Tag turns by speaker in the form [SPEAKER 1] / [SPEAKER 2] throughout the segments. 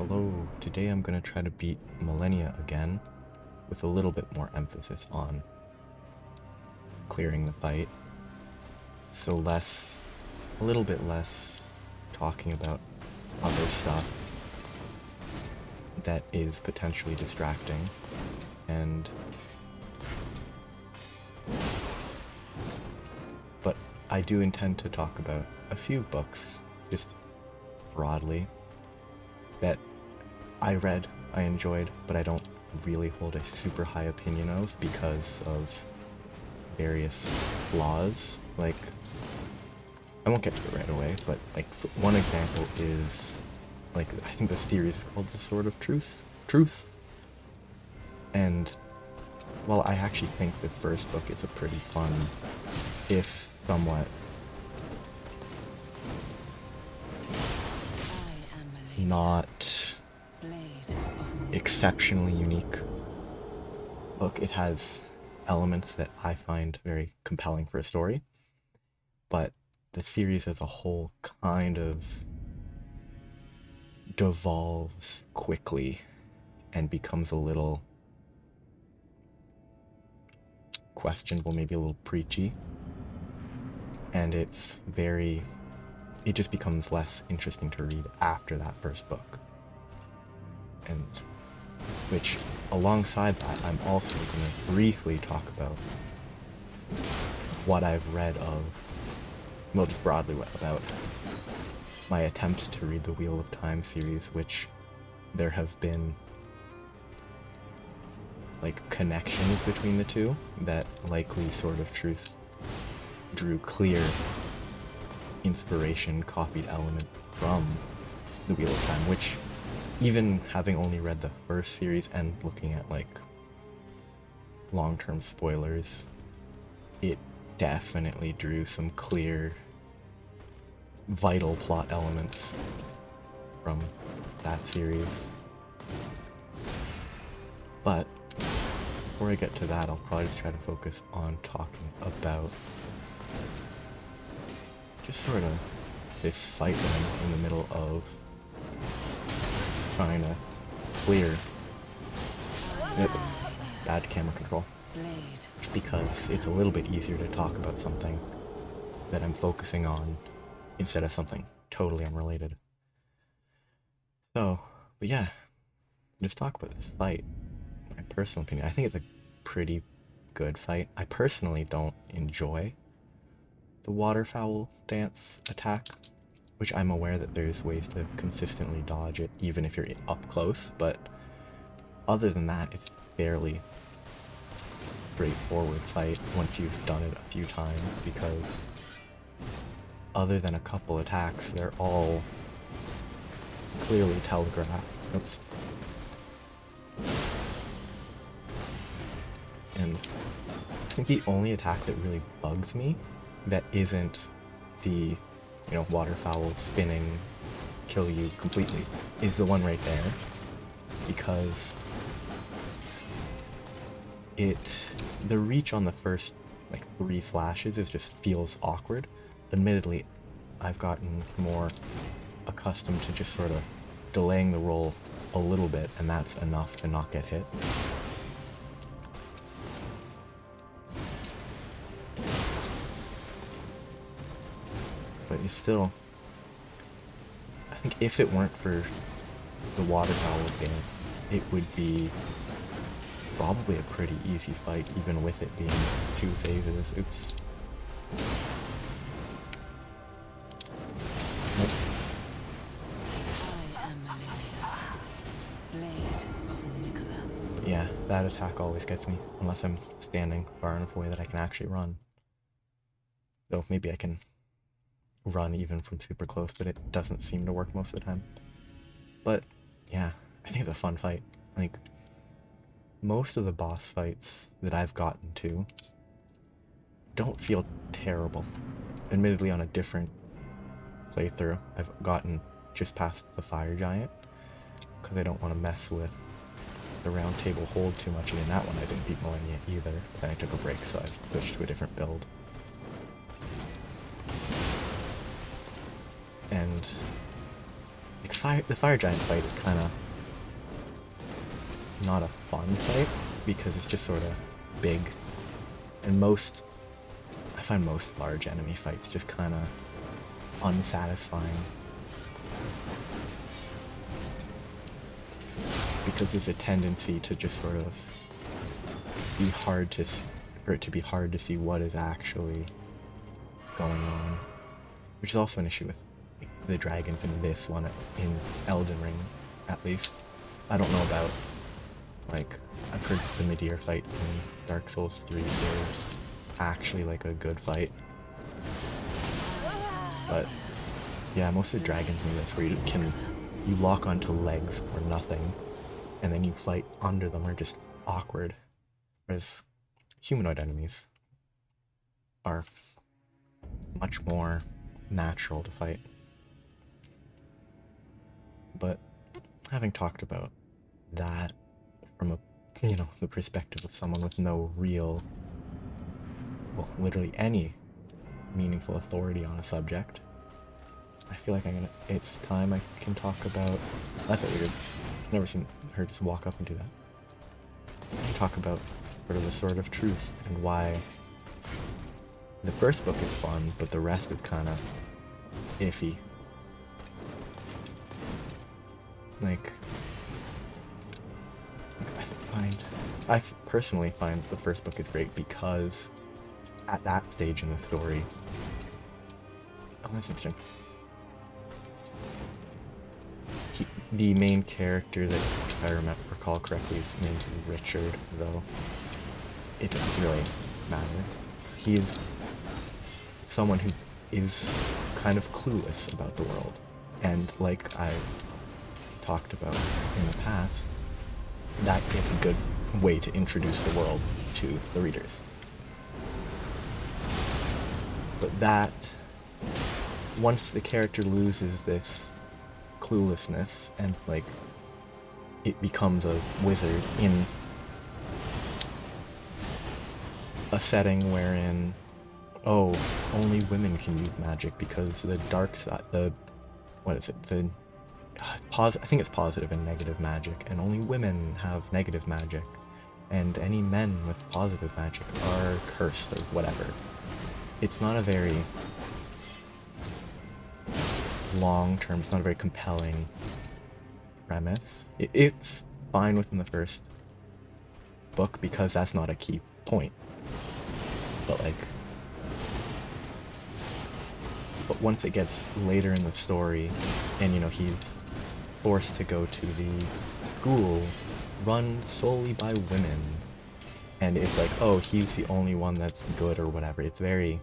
[SPEAKER 1] Hello, today I'm gonna try to beat Malenia again, with a little bit more emphasis on clearing the fight. So a little bit less talking about other stuff that is potentially distracting, but I do intend to talk about a few books, just broadly, that I read, I enjoyed, but I don't really hold a super high opinion of because of various flaws. Like, I won't get to it right away, but like one example is, like, I think the series is called The Sword of Truth. And while I actually think the first book is a pretty fun, if somewhat not exceptionally unique book, it has elements that I find very compelling for a story, but the series as a whole kind of devolves quickly and becomes a little questionable, maybe a little preachy, and it just becomes less interesting to read after that first book. And which, alongside that, I'm also going to briefly talk about what I've read of, well, just broadly about my attempt to read the Wheel of Time series, which there have been like connections between the two that likely Sword of Truth drew clear inspiration, copied element from the Wheel of Time, which, even having only read the first series and looking at like long-term spoilers, it definitely drew some clear vital plot elements from that series. But before I get to that, I'll probably just try to focus on talking about just sort of this fight that I'm in the middle of trying to clear. Bad camera control. Because it's a little bit easier to talk about something that I'm focusing on instead of something totally unrelated. So, but yeah, just talk about this fight. My personal opinion, I think it's a pretty good fight. I personally don't enjoy the waterfowl dance attack, which I'm aware that there's ways to consistently dodge it even if you're up close, but other than that, it's fairly straightforward fight once you've done it a few times, because other than a couple attacks, they're all clearly telegraphed. Oops. And I think the only attack that really bugs me that isn't the, waterfowl spinning, kill you completely, is the one right there, because the reach on the first, like, 3 flashes just feels awkward. Admittedly, I've gotten more accustomed to just sort of delaying the roll a little bit, and that's enough to not get hit. But you still, I think if it weren't for the waterfowl game, it would be probably a pretty easy fight, even with it being 2 phases. Oops. Nope. But yeah, that attack always gets me, unless I'm standing far enough away that I can actually run. Though maybe I can run even from super close, but it doesn't seem to work most of the time. But yeah, I think it's a fun fight. Like, most of the boss fights that I've gotten to don't feel terrible. Admittedly, on a different playthrough, I've gotten just past the fire giant, because I don't want to mess with the round table hold too much, and in that one I didn't beat Malenia either. Then I took a break, so I switched to a different build. And like the fire giant fight is kind of not a fun fight because it's just sort of big, and I find most large enemy fights just kind of unsatisfying because there's a tendency to just sort of be hard to for it to be hard to see what is actually going on, which is also an issue with the dragons in this one, in Elden Ring at least. I don't know about, like, I've heard the Midir fight in Dark Souls 3 is actually like a good fight, but yeah, most of the dragons in this where you lock onto legs or nothing and then you fight under them are just awkward, whereas humanoid enemies are much more natural to fight. But having talked about that from a, the perspective of someone with no real, well, literally any meaningful authority on a subject, I feel like it's time I can talk about, that's a weird, I've never seen her just walk up and do that. I can talk about sort of the Sword of Truth and why the first book is fun, but the rest is kind of iffy. Like, I personally find the first book is great because at that stage in the story, oh, that's interesting. The main character that, if I recall correctly, is named Richard, though it doesn't really matter. He is someone who is kind of clueless about the world, and like I've talked about in the past, that is a good way to introduce the world to the readers. But that, once the character loses this cluelessness and like it becomes a wizard in a setting wherein, oh, only women can use magic because the dark side, I think it's positive and negative magic, and only women have negative magic, and any men with positive magic are cursed or whatever. It's not a very long-term, it's not a very compelling premise. It's fine within the first book because that's not a key point. But once it gets later in the story, and he's forced to go to the school run solely by women, and it's like, oh, he's the only one that's good or whatever. It's very,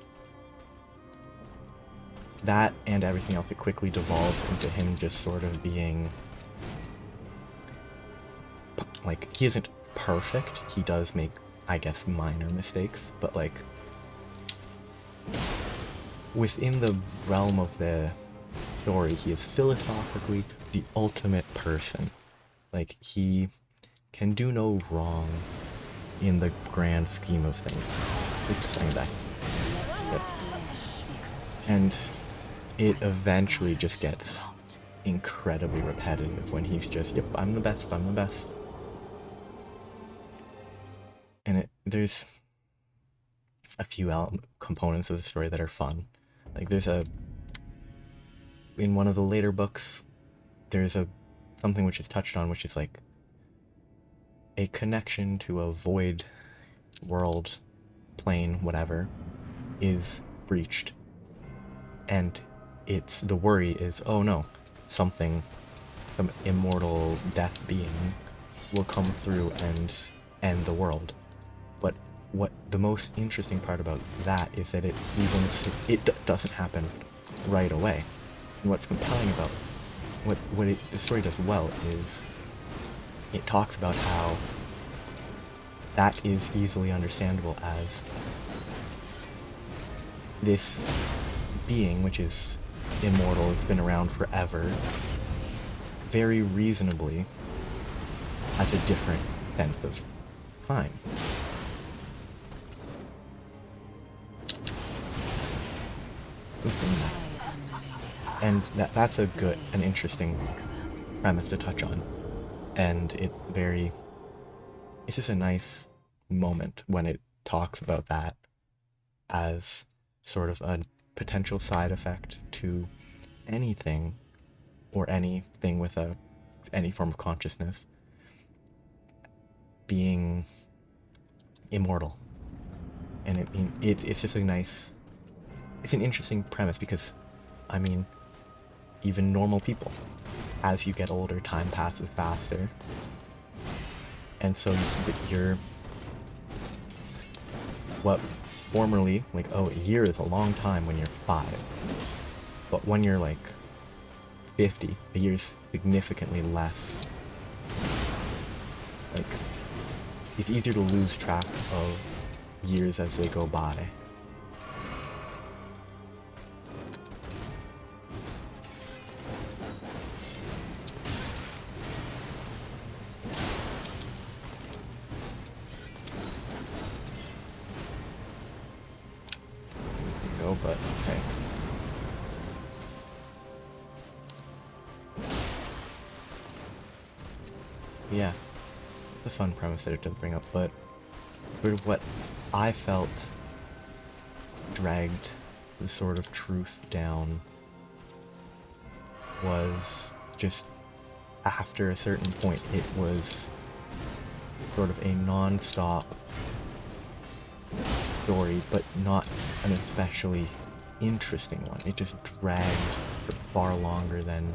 [SPEAKER 1] that and everything else, it quickly devolves into him just sort of being like, he isn't perfect, he does make, I guess, minor mistakes, but like within the realm of the story, he is philosophically the ultimate person. Like, he can do no wrong in the grand scheme of things. Oops, saying that. Yep. And it eventually just gets incredibly repetitive when he's just, yep, I'm the best, I'm the best. And there's a few components of the story that are fun. Like, in one of the later books, there's something which is touched on, which is like a connection to a void world, plane, whatever, is breached. And the worry is, oh no, some immortal death being will come through and end the world. But what the most interesting part about that is that it doesn't happen right away. And what's compelling about the story does well is it talks about how that is easily understandable as this being, which is immortal, it's been around forever, very reasonably has a different sense of time. And that's an interesting premise to touch on. And it's just a nice moment when it talks about that as sort of a potential side effect to anything, or anything with any form of consciousness, being immortal. And it's just it's an interesting premise, because, I mean, even normal people, as you get older, time passes faster, and so you're what formerly, like, oh, a year is a long time when you're 5, but when you're like 50, a year's significantly less. Like, it's easier to lose track of years as they go by. Go, but okay. Yeah, it's a fun premise that it does bring up, but what I felt dragged the sort of truth down was just after a certain point, it was sort of a non-stop story, but not an especially interesting one. It just dragged for far longer than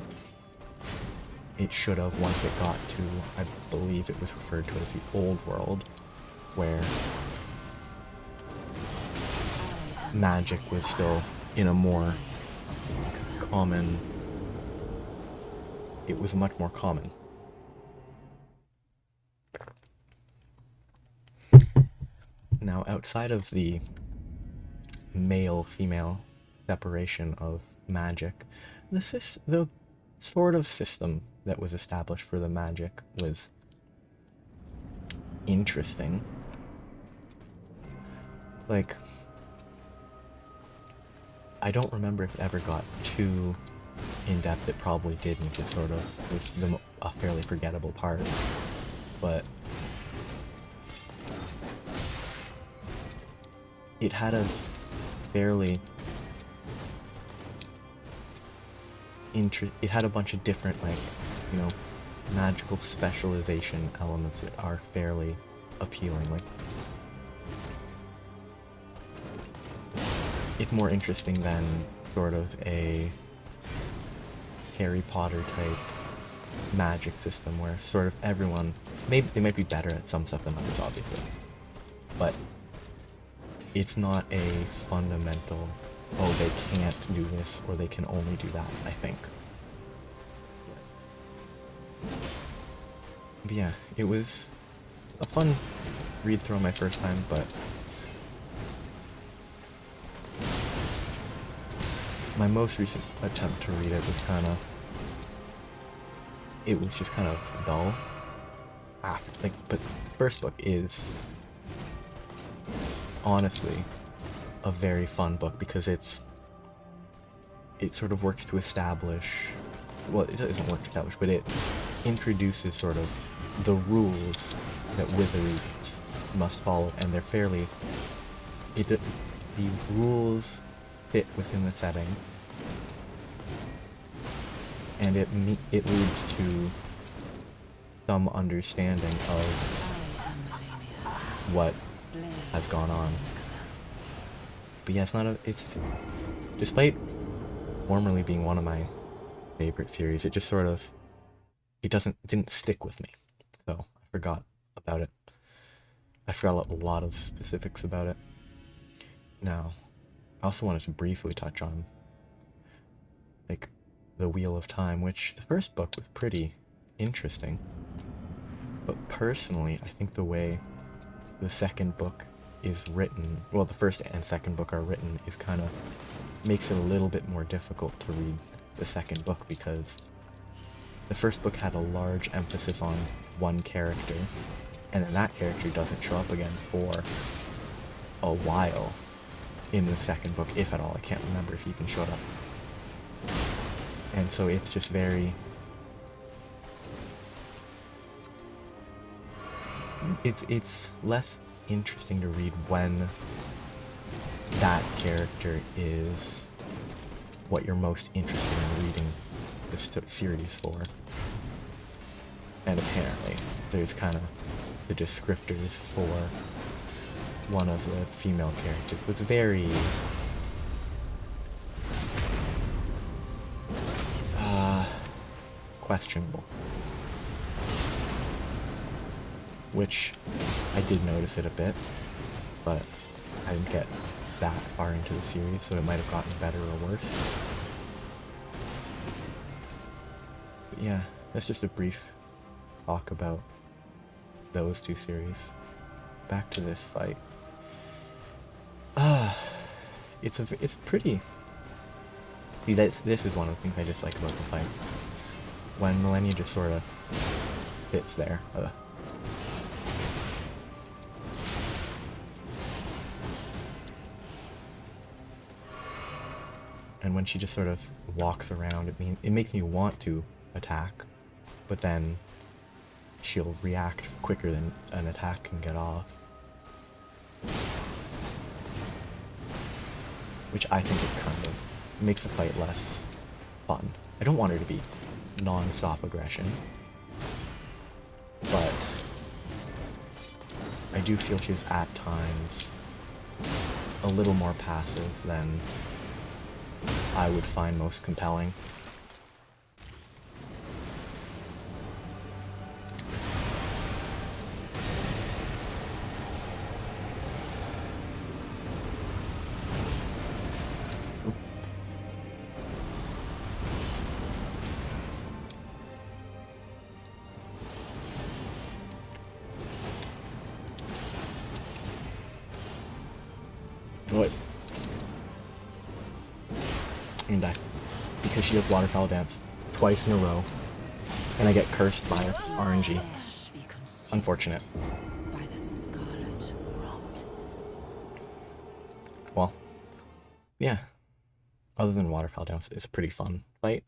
[SPEAKER 1] it should have once it got to, I believe it was referred to as the old world, where magic was still in a more common, it was much more common. Now, outside of the male-female separation of magic, the sort of system that was established for the magic was interesting. Like, I don't remember if it ever got too in-depth. It probably didn't. It sort of was a fairly forgettable part, but it had a fairly it had a bunch of different, like, you know, magical specialization elements that are fairly appealing. Like, it's more interesting than sort of a Harry Potter type magic system where sort of everyone, maybe they might be better at some stuff than others, obviously, but it's not a fundamental, oh, they can't do this or they can only do that, I think. But yeah, it was a fun read through my first time, but my most recent attempt to read it was it was just kind of dull. But the first book is honestly a very fun book, because it sort of works to establish, well, it doesn't work to establish, but it introduces sort of the rules that wizards must follow, and they're fairly, the rules fit within the setting, and it leads to some understanding of what has gone on. But yeah, it's despite formerly being one of my favorite series, it just sort of, it didn't stick with me, so I forgot about it. I forgot a lot of specifics about it. Now, I also wanted to briefly touch on, like, the Wheel of Time, which the first book was pretty interesting, but personally, I think the way the second book is written, well, the first and second book are written, is kind of makes it a little bit more difficult to read the second book, because the first book had a large emphasis on one character, and then that character doesn't show up again for a while in the second book, if at all. I can't remember if he even showed up. And so it's just very... It's less interesting to read when that character is what you're most interested in reading this series for. And apparently, there's kind of the descriptors for one of the female characters was very questionable. Which I did notice it a bit, but I didn't get that far into the series, so it might have gotten better or worse. But yeah, that's just a brief talk about those two series. Back to this fight. It's pretty. See, this is one of the things I dislike about the fight. When Malenia just sort of sits there. And when she just sort of walks around, it makes me want to attack, but then she'll react quicker than an attack can get off. Which I think is kind of makes the fight less fun. I don't want her to be non-stop aggression, but I do feel she's at times a little more passive than I would find most compelling. What? And die. Because she has waterfowl dance twice in a row. And I get cursed by RNG. Unfortunate.
[SPEAKER 2] By the scarlet rot.
[SPEAKER 1] Well, yeah. Other than waterfowl dance, it's a pretty fun fight.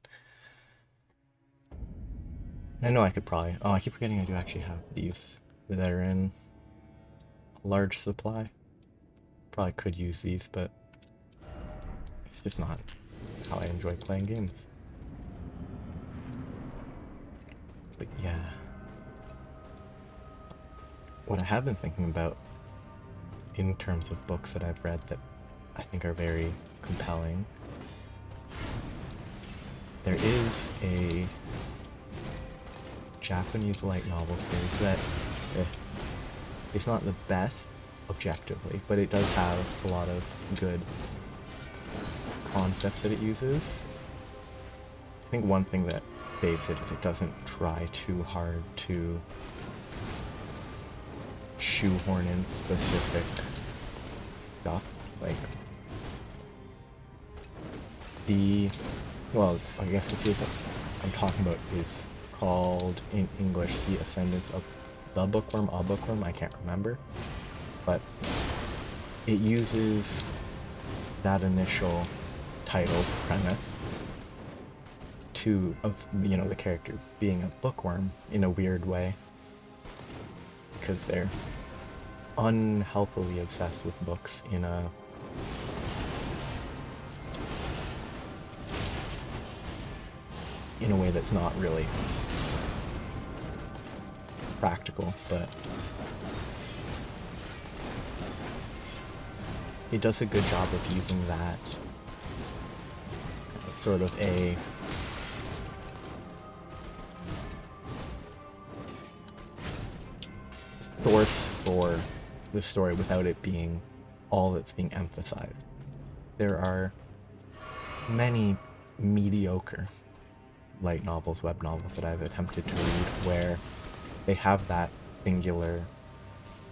[SPEAKER 1] I know I could probably... Oh, I keep forgetting I do actually have these that are in a large supply. Probably could use these, but it's just not how I enjoy playing games. But yeah. What I have been thinking about in terms of books that I've read that I think are very compelling, there is a Japanese light novel series that it's not the best objectively, but it does have a lot of good concepts that it uses. I think one thing that saves it is it doesn't try too hard to shoehorn in specific stuff. Like well, I guess the series that I'm talking about is called in English The Ascendance of the Bookworm, a Bookworm, I can't remember. But it uses that initial title premise of the character being a bookworm in a weird way, because they're unhealthily obsessed with books in a way that's not really practical, but it does a good job of using that sort of a source for the story without it being all that's being emphasized. There are many mediocre light novels, web novels that I've attempted to read where they have that singular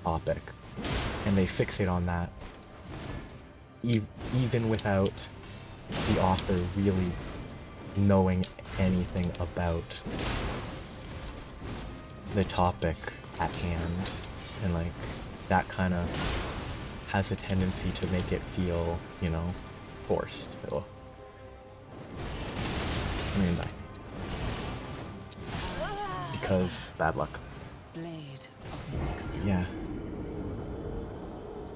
[SPEAKER 1] topic and they fixate on that even without the author really knowing anything about the topic at hand, and like that kind of has a tendency to make it feel, forced. So I'm gonna die. Because bad luck.
[SPEAKER 2] Blade of Nicola.
[SPEAKER 1] Yeah.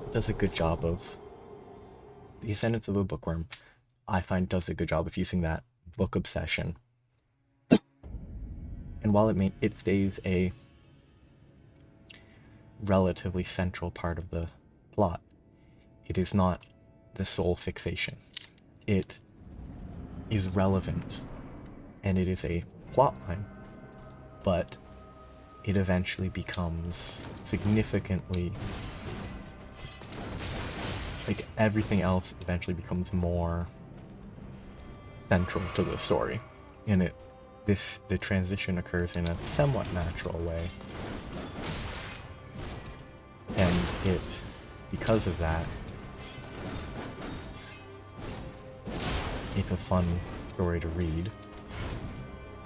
[SPEAKER 1] It does a good job of... The Ascendance of a Bookworm, I find, does a good job of using that book obsession. And while it stays a relatively central part of the plot, it is not the sole fixation. It is relevant, and it is a plot line, but it eventually becomes significantly... like, everything else eventually becomes more central to the story. And the transition occurs in a somewhat natural way. And because of that, it's a fun story to read.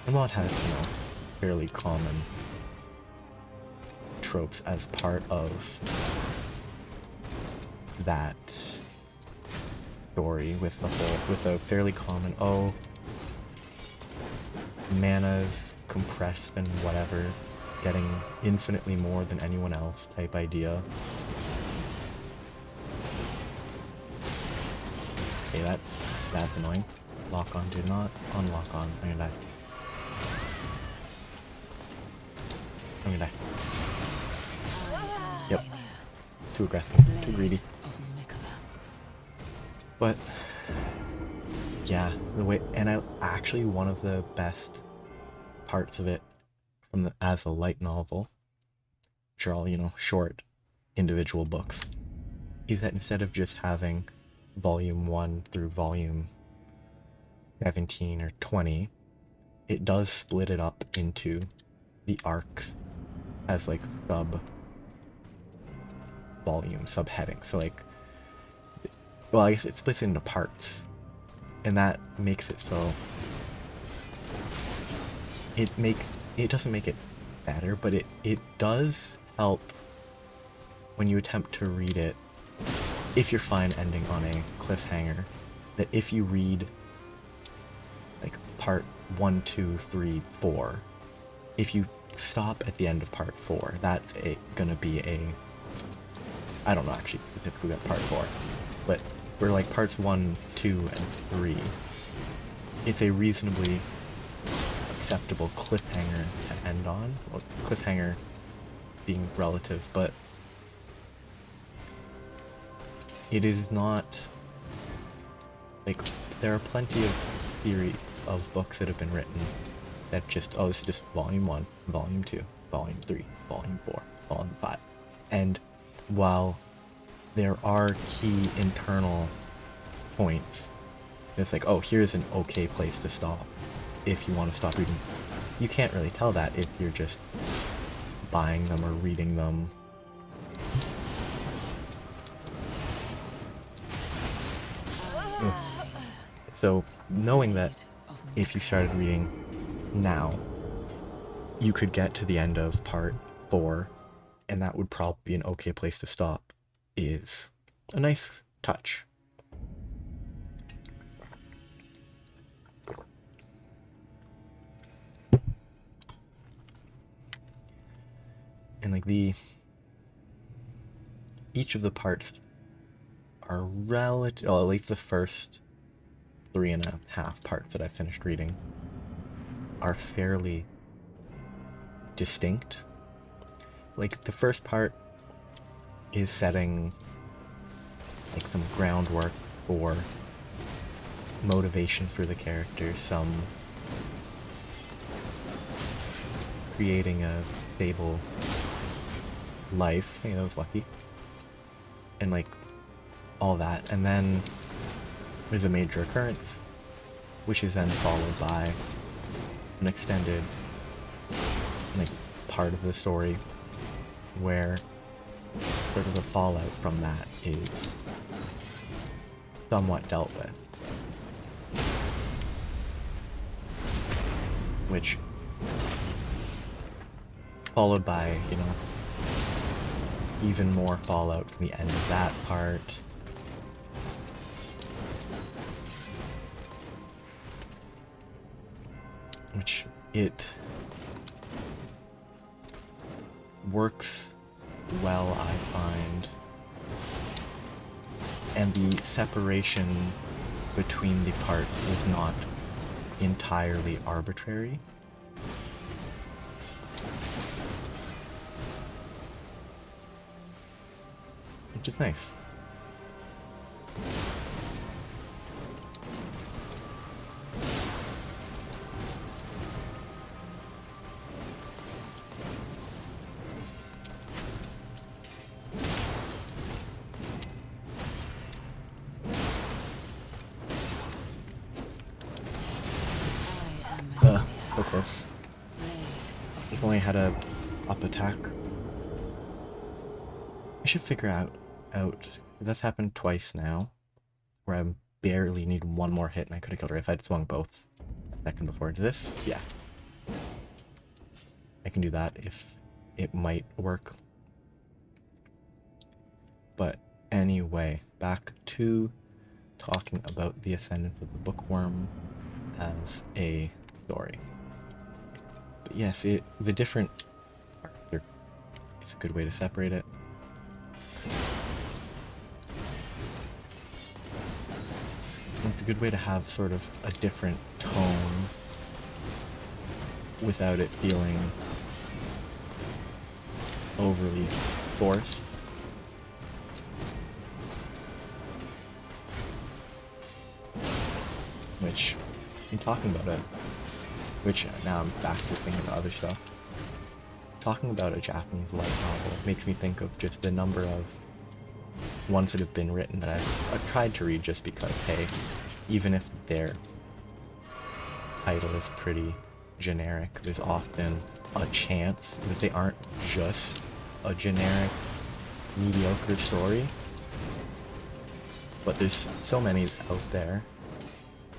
[SPEAKER 1] And while it has, fairly common tropes as part of that story with a fairly common, mana's compressed and whatever, getting infinitely more than anyone else type idea. Okay, that's annoying. Lock on, do not unlock on. I'm gonna die. I'm gonna die. Yep. Too aggressive. Too greedy. But yeah, the way, and one of the best parts of it as a light novel, which are all, short individual books, is that instead of just having volume 1 through volume 17 or 20, it does split it up into the arcs as like subheading. So like, well, I guess it splits into parts, and that makes it so it doesn't make it better, but it does help when you attempt to read it, if you're fine ending on a cliffhanger, that if you read like part 1, 2, 3, 4, if you stop at the end of part 4, that's gonna be I don't know actually specifically at part 4, but for like parts 1, 2, and 3, it's a reasonably acceptable cliffhanger to end on. Well, cliffhanger being relative, but it is not like, there are plenty of theory of books that have been written that just, this is just volume 1, volume 2, volume 3, volume 4, volume 5. And while there are key internal points, it's like, here's an okay place to stop if you want to stop reading. You can't really tell that if you're just buying them or reading them. So knowing that if you started reading now, you could get to the end of part 4, and that would probably be an okay place to stop, is a nice touch. And like each of the parts are relative, at least the first 3.5 parts that I finished reading are fairly distinct. Like, the first part is setting like some groundwork for motivation for the characters, some creating a stable life. Hey, that was lucky. And like all that, and then there's a major occurrence, which is then followed by an extended like part of the story where sort of the fallout from that is somewhat dealt with, which followed by, even more fallout from the end of that part. which it works well, I find, and the separation between the parts is not entirely arbitrary. Which is nice. So close. If only I had a up attack. I should figure out. That's happened twice now, where I barely need one more hit and I could have killed her if I'd swung both a second before. This, yeah. I can do that if it might work. But anyway, back to talking about the Ascendance of the Bookworm as a story. But yes, the different parts it's a good way to separate it. It's a good way to have sort of a different tone without it feeling overly forced. Which, in talking about it, which now I'm back to thinking about other stuff. Talking about a Japanese light novel makes me think of just the number of ones that have been written that I've tried to read just because, hey, even if their title is pretty generic, there's often a chance that they aren't just a generic, mediocre story. But there's so many out there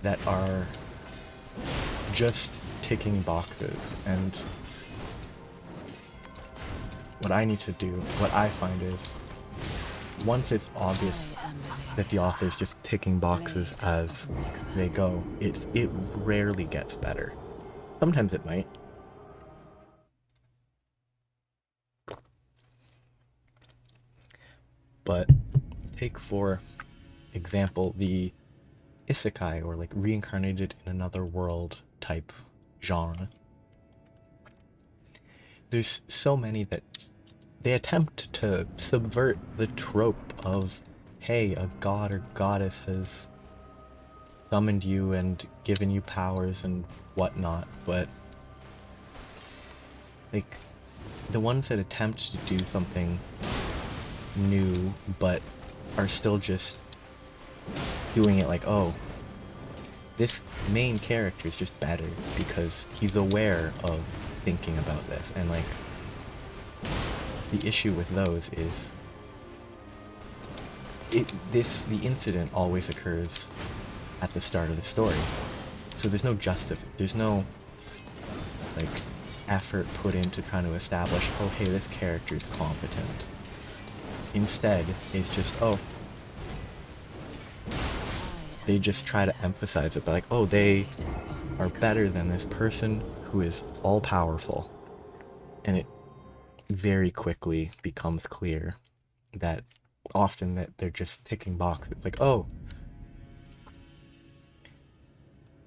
[SPEAKER 1] that are just ticking boxes, and what I need to do, what I find is, once it's obvious that the author's just ticking boxes as they go, it rarely gets better. Sometimes it might. But take for example the isekai, or like reincarnated in another world type genre. There's so many that they attempt to subvert the trope of, hey, a god or goddess has summoned you and given you powers and whatnot, but like the ones that attempt to do something new but are still just doing it like, oh, this main character is just better because he's aware of thinking about this, and like the issue with those is the incident always occurs at the start of the story, so there's no there's no like effort put into trying to establish, oh hey, this character is competent. Instead, it's just, oh, they just try to emphasize it by like, oh, they are better than this person who is all-powerful. And it very quickly becomes clear that often that they're just ticking boxes. It's like, oh,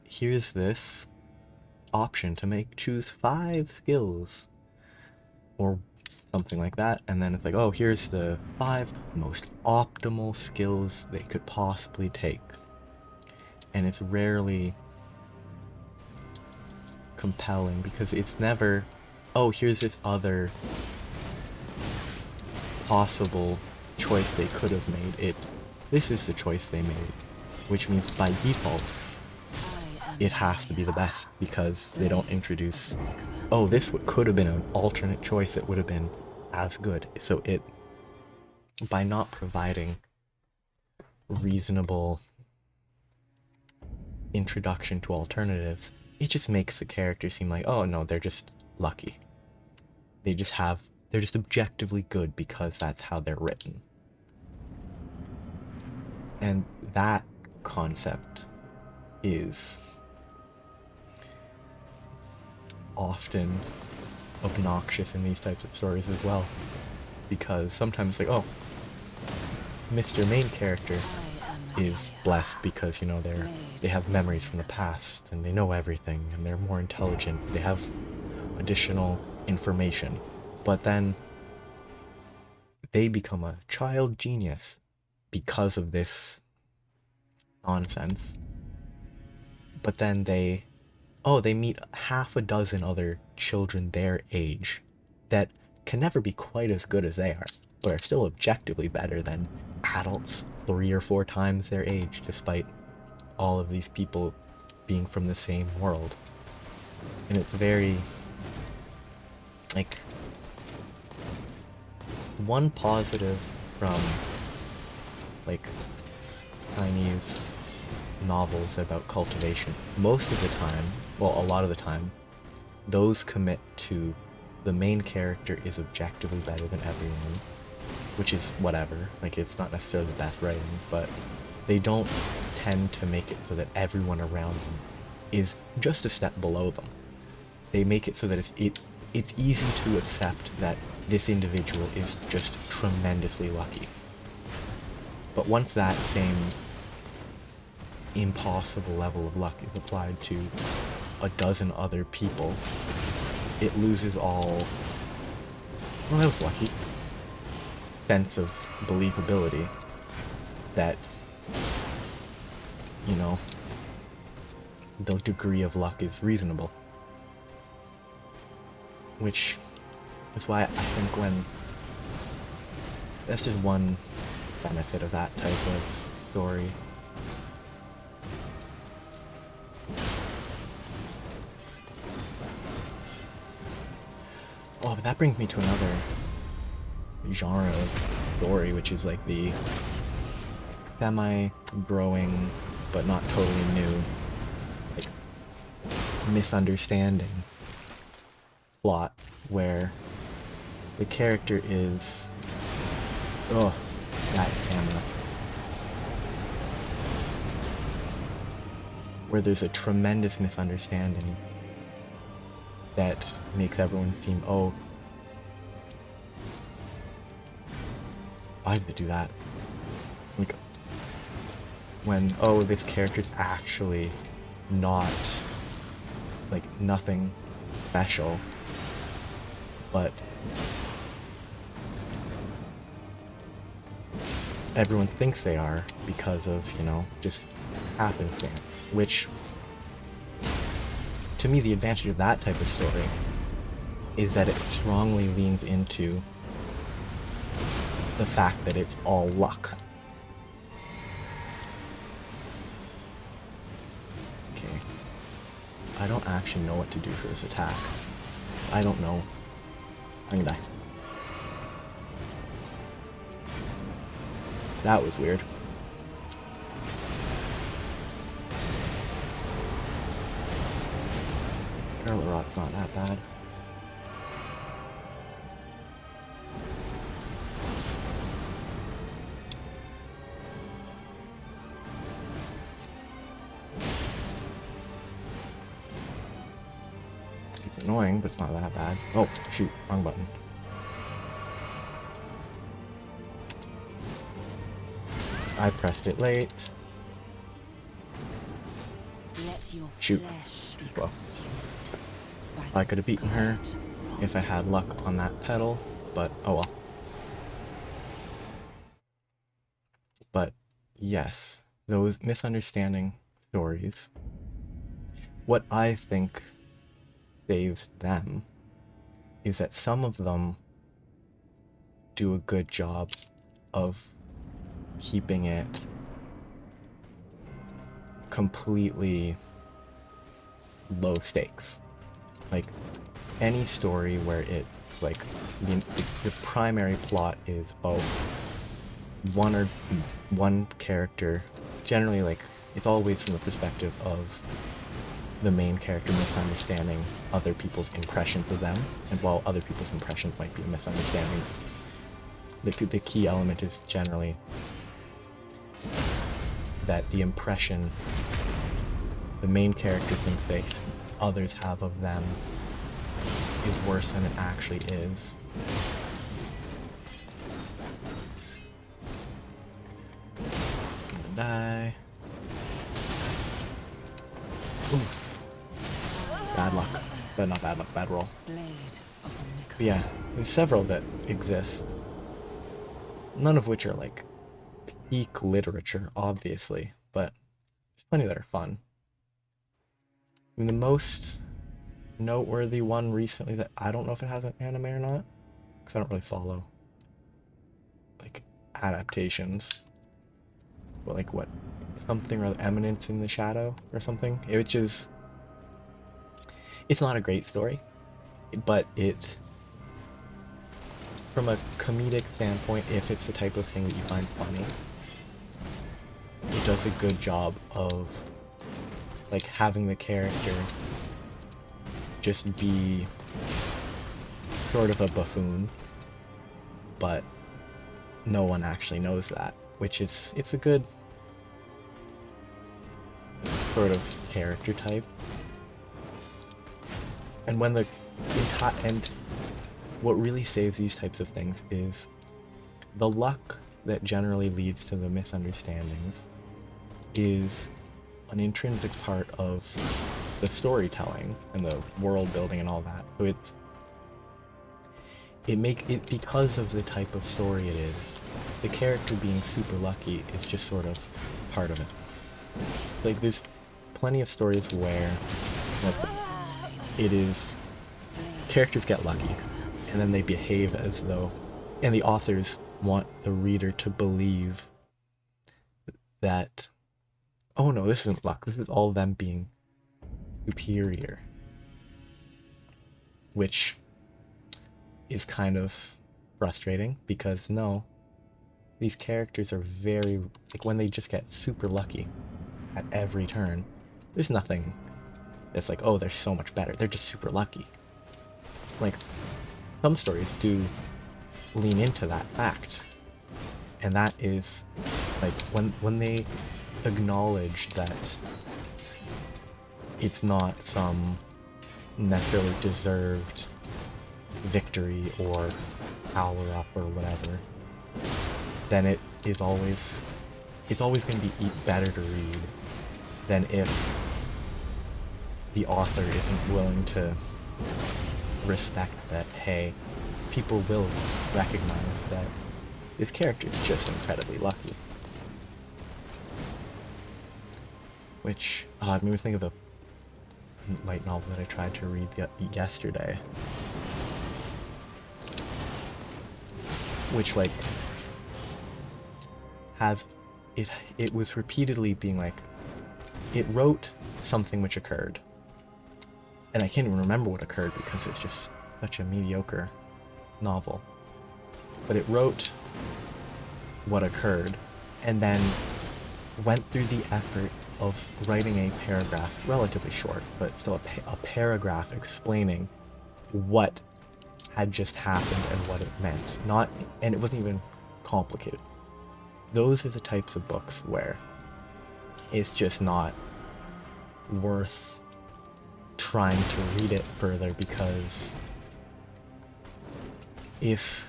[SPEAKER 1] here's this option to choose 5 skills or something like that, and then it's like, oh, here's the 5 most optimal skills they could possibly take. And it's rarely compelling because it's never, oh, here's this other possible choice they could have made. This is the choice they made, which means by default it has to be the best, because they don't introduce, oh, this could have been an alternate choice that would have been as good. So it, by not providing reasonable introduction to alternatives, it just makes the character seem like, oh no, they're just lucky. They're just objectively good because that's how they're written. And that concept is often obnoxious in these types of stories as well. Because sometimes like, oh, Mr. Main Character
[SPEAKER 2] I am
[SPEAKER 1] is
[SPEAKER 2] Malenia.
[SPEAKER 1] blessed because, you know, they have memories from the past and they know everything and they're more intelligent. They have additional information. But then they become a child genius because of this nonsense. But then they meet half a dozen other children their age that can never be quite as good as they are, but are still objectively better than adults 3 or 4 times their age, despite all of these people being from the same world. And it's very, like, one positive from, like, Chinese novels about cultivation. Most of the time, well, a lot of the time, those commit to the main character is objectively better than everyone, which is whatever. Like, it's not necessarily the best writing, but they don't tend to make it so that everyone around them is just a step below them. They make it so that it's easy to accept that this individual is just tremendously lucky. But once that same impossible level of luck is applied to a dozen other people, it loses all, well, that was lucky, sense of believability that, you know, the degree of luck is reasonable. Which is why I think that's just one benefit of that type of story. Oh, but that brings me to another genre of story, which is like the semi-growing, but not totally new, like, misunderstanding plot, where the character is... Oh, that camera. Where there's a tremendous misunderstanding that makes everyone seem, oh, why did they do that? Like, when, oh, this character's actually not, like, nothing special, but everyone thinks they are because of, you know, just happenstance. Which, to me, the advantage of that type of story is that it strongly leans into the fact that it's all luck. Okay. I don't actually know what to do for this attack. I don't know. I'm gonna die. That was weird. Scarlet Rot's not that bad. It's annoying, but it's not that bad. Oh, shoot, wrong button. I pressed it late.
[SPEAKER 2] Let your
[SPEAKER 1] Shoot.
[SPEAKER 2] flesh be
[SPEAKER 1] Well,
[SPEAKER 2] consumed by
[SPEAKER 1] I
[SPEAKER 2] the
[SPEAKER 1] could have beaten her
[SPEAKER 2] scarlet
[SPEAKER 1] if I had luck on that pedal, but oh well. But yes, those misunderstanding stories, what I think saves them is that some of them do a good job of keeping it completely low stakes. Like, any story where it, like, the primary plot is, oh, one character, generally, like, it's always from the perspective of the main character misunderstanding other people's impressions of them, and while other people's impressions might be a misunderstanding, the key element is generally that the impression the main character thinks others have of them is worse than it actually is. Gonna die. Ooh. Bad luck. But not bad luck, bad roll.
[SPEAKER 2] Blade of
[SPEAKER 1] But yeah, there's several that exist. None of which are like peak literature, obviously, but there's plenty that are fun. I mean, the most noteworthy one recently that I don't know if it has an anime or not, because I don't really follow like adaptations, but like what, something or other, Eminence in the Shadow or something, which is, it's not a great story, but it, from a comedic standpoint, if it's the type of thing that you find funny, it does a good job of like having the character just be sort of a buffoon, but no one actually knows that, which is, it's a good sort of character type. And when the and what really saves these types of things is the luck that generally leads to the misunderstandings is an intrinsic part of the storytelling and the world building and all that. So it because of the type of story it is, the character being super lucky is just sort of part of it. Like there's plenty of stories where like, it is characters get lucky and then they behave as though, and the authors want the reader to believe that, oh no, this isn't luck, this is all them being superior, which is kind of frustrating because no, these characters are very, like when they just get super lucky at every turn, there's nothing that's like, oh, they're so much better, they're just super lucky. Like, some stories do lean into that fact, and that is like when they acknowledge that it's not some necessarily deserved victory or power up or whatever, then it's always going to be better to read than if the author isn't willing to respect that, hey, people will recognize that this character is just incredibly lucky. Which made me think of a light novel that I tried to read yesterday, which like has it was repeatedly being like, it wrote something which occurred, and I can't even remember what occurred because it's just such a mediocre novel, but it wrote what occurred and then went through the effort of writing a paragraph, relatively short, but still a paragraph explaining what had just happened and what it meant. Not, and it wasn't even complicated. Those are the types of books where it's just not worth trying to read it further, because if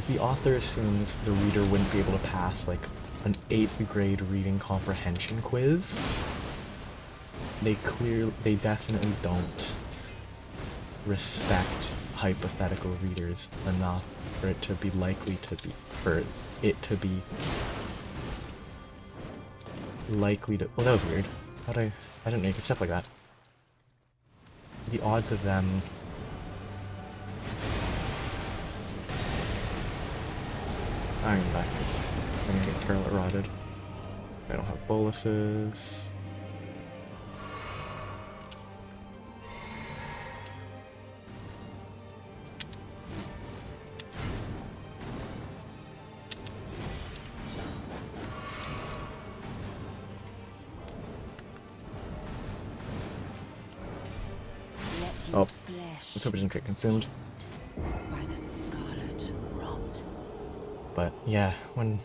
[SPEAKER 1] the author assumes the reader wouldn't be able to pass like an 8th grade reading comprehension quiz, they definitely don't respect hypothetical readers enough for it to be likely to be oh, that was weird. I didn't make a step like that. The odds of them I'm back. I'm gonna get turlet rotted. I don't have boluses. Oh, let's hope it doesn't get consumed.
[SPEAKER 2] by the scarlet rot.
[SPEAKER 1] But yeah, when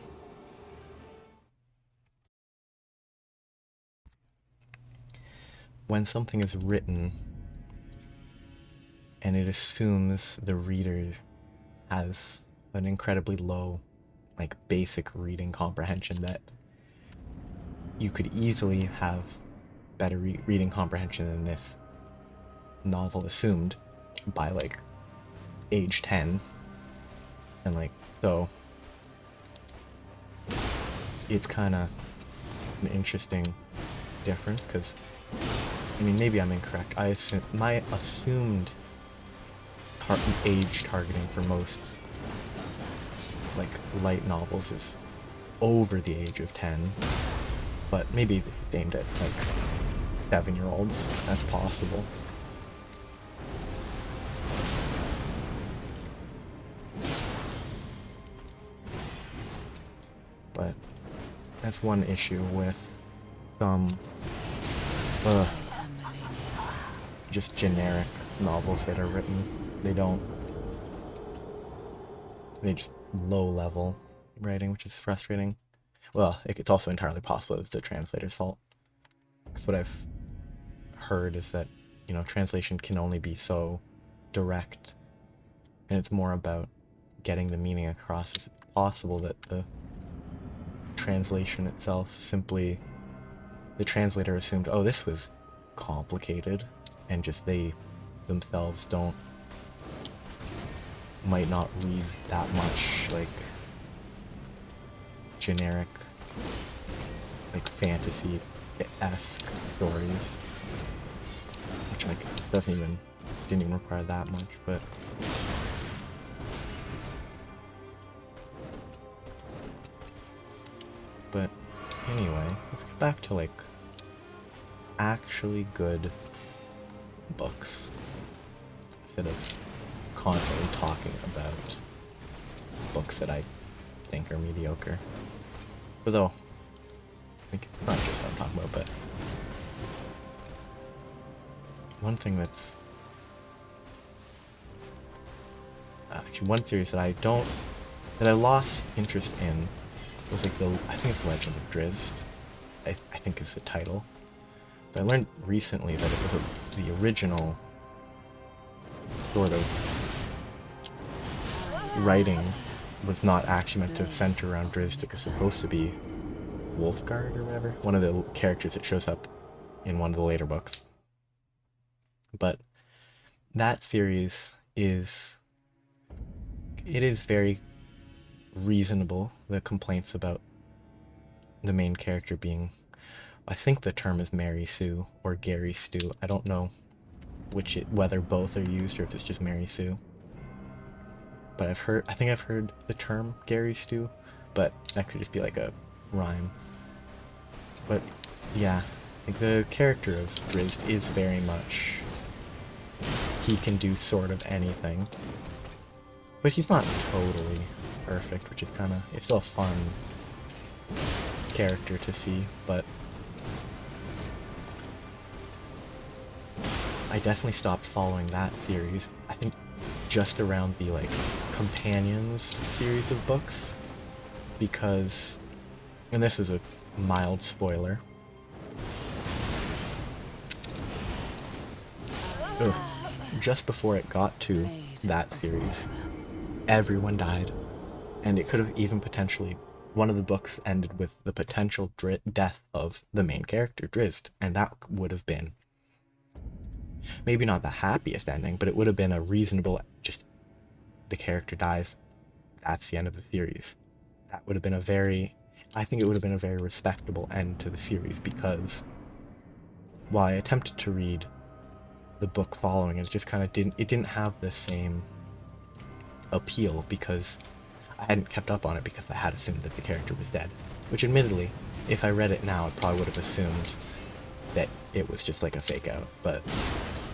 [SPEAKER 1] when something is written and it assumes the reader has an incredibly low, like, basic reading comprehension, that you could easily have better reading comprehension than this novel assumed by, like, age 10. And, like, so it's kind of an interesting difference, because, I mean, maybe I'm incorrect. My assumed age targeting for most, like, light novels is over the age of 10, but maybe aimed at, like, 7-year-olds. That's possible. But that's one issue with some just generic novels that are written. They just low level writing, which is frustrating. Well, it's also entirely possible it's the translator's fault. Because what I've heard is that, translation can only be so direct, and it's more about getting the meaning across as possible, that the translation itself simply, the translator assumed, oh, this was complicated, and just they themselves might not read that much, like, generic, like, fantasy-esque stories, which, like, didn't even require that much. But anyway, let's get back to, like, actually good books, instead of constantly talking about books that I think are mediocre. Although, I think it's not just what I'm talking about, but one thing that's actually one series that I lost interest in was, like, I think it's Legend of Drizzt, I think is the title. But I learned recently that it was the original sort of writing was not actually meant to center around Drizzt. It was supposed to be Wolfgard or whatever, one of the characters that shows up in one of the later books. But that series is very reasonable, the complaints about the main character being, I think the term is Mary Sue or Gary Stu. I don't know whether both are used or if it's just Mary Sue. But I think I've heard the term Gary Stu, but that could just be like a rhyme. But yeah, like, the character of Drizzt is very much, he can do sort of anything, but he's not totally perfect, which is it's still a fun character to see. But I definitely stopped following that series, I think, just around the, like, Companions series of books, because, and this is a mild spoiler, just before it got to that series, everyone died, and it could have even potentially, one of the books ended with the potential death of the main character, Drizzt, and that would have been maybe not the happiest ending, but it would have been a reasonable, just, the character dies, that's the end of the series. That would have been I think it would have been a very respectable end to the series, because while I attempted to read the book following, it just didn't have the same appeal, because I hadn't kept up on it, because I had assumed that the character was dead. Which, admittedly, if I read it now, I probably would have assumed that it was just like a fake out. But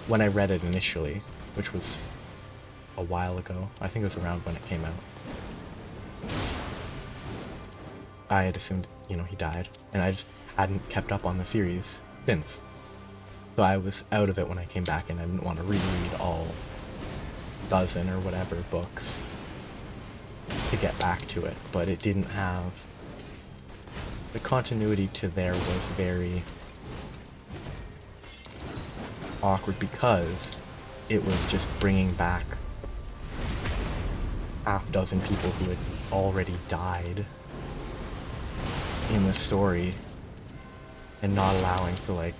[SPEAKER 1] when I read it initially, which was a while ago, I think it was around when it came out, I had assumed, he died, and I just hadn't kept up on the series since. So I was out of it when I came back, and I didn't want to reread all dozen or whatever books to get back to it. But it didn't have, the continuity to there was very awkward because it was just bringing back half dozen people who had already died in the story and not allowing for like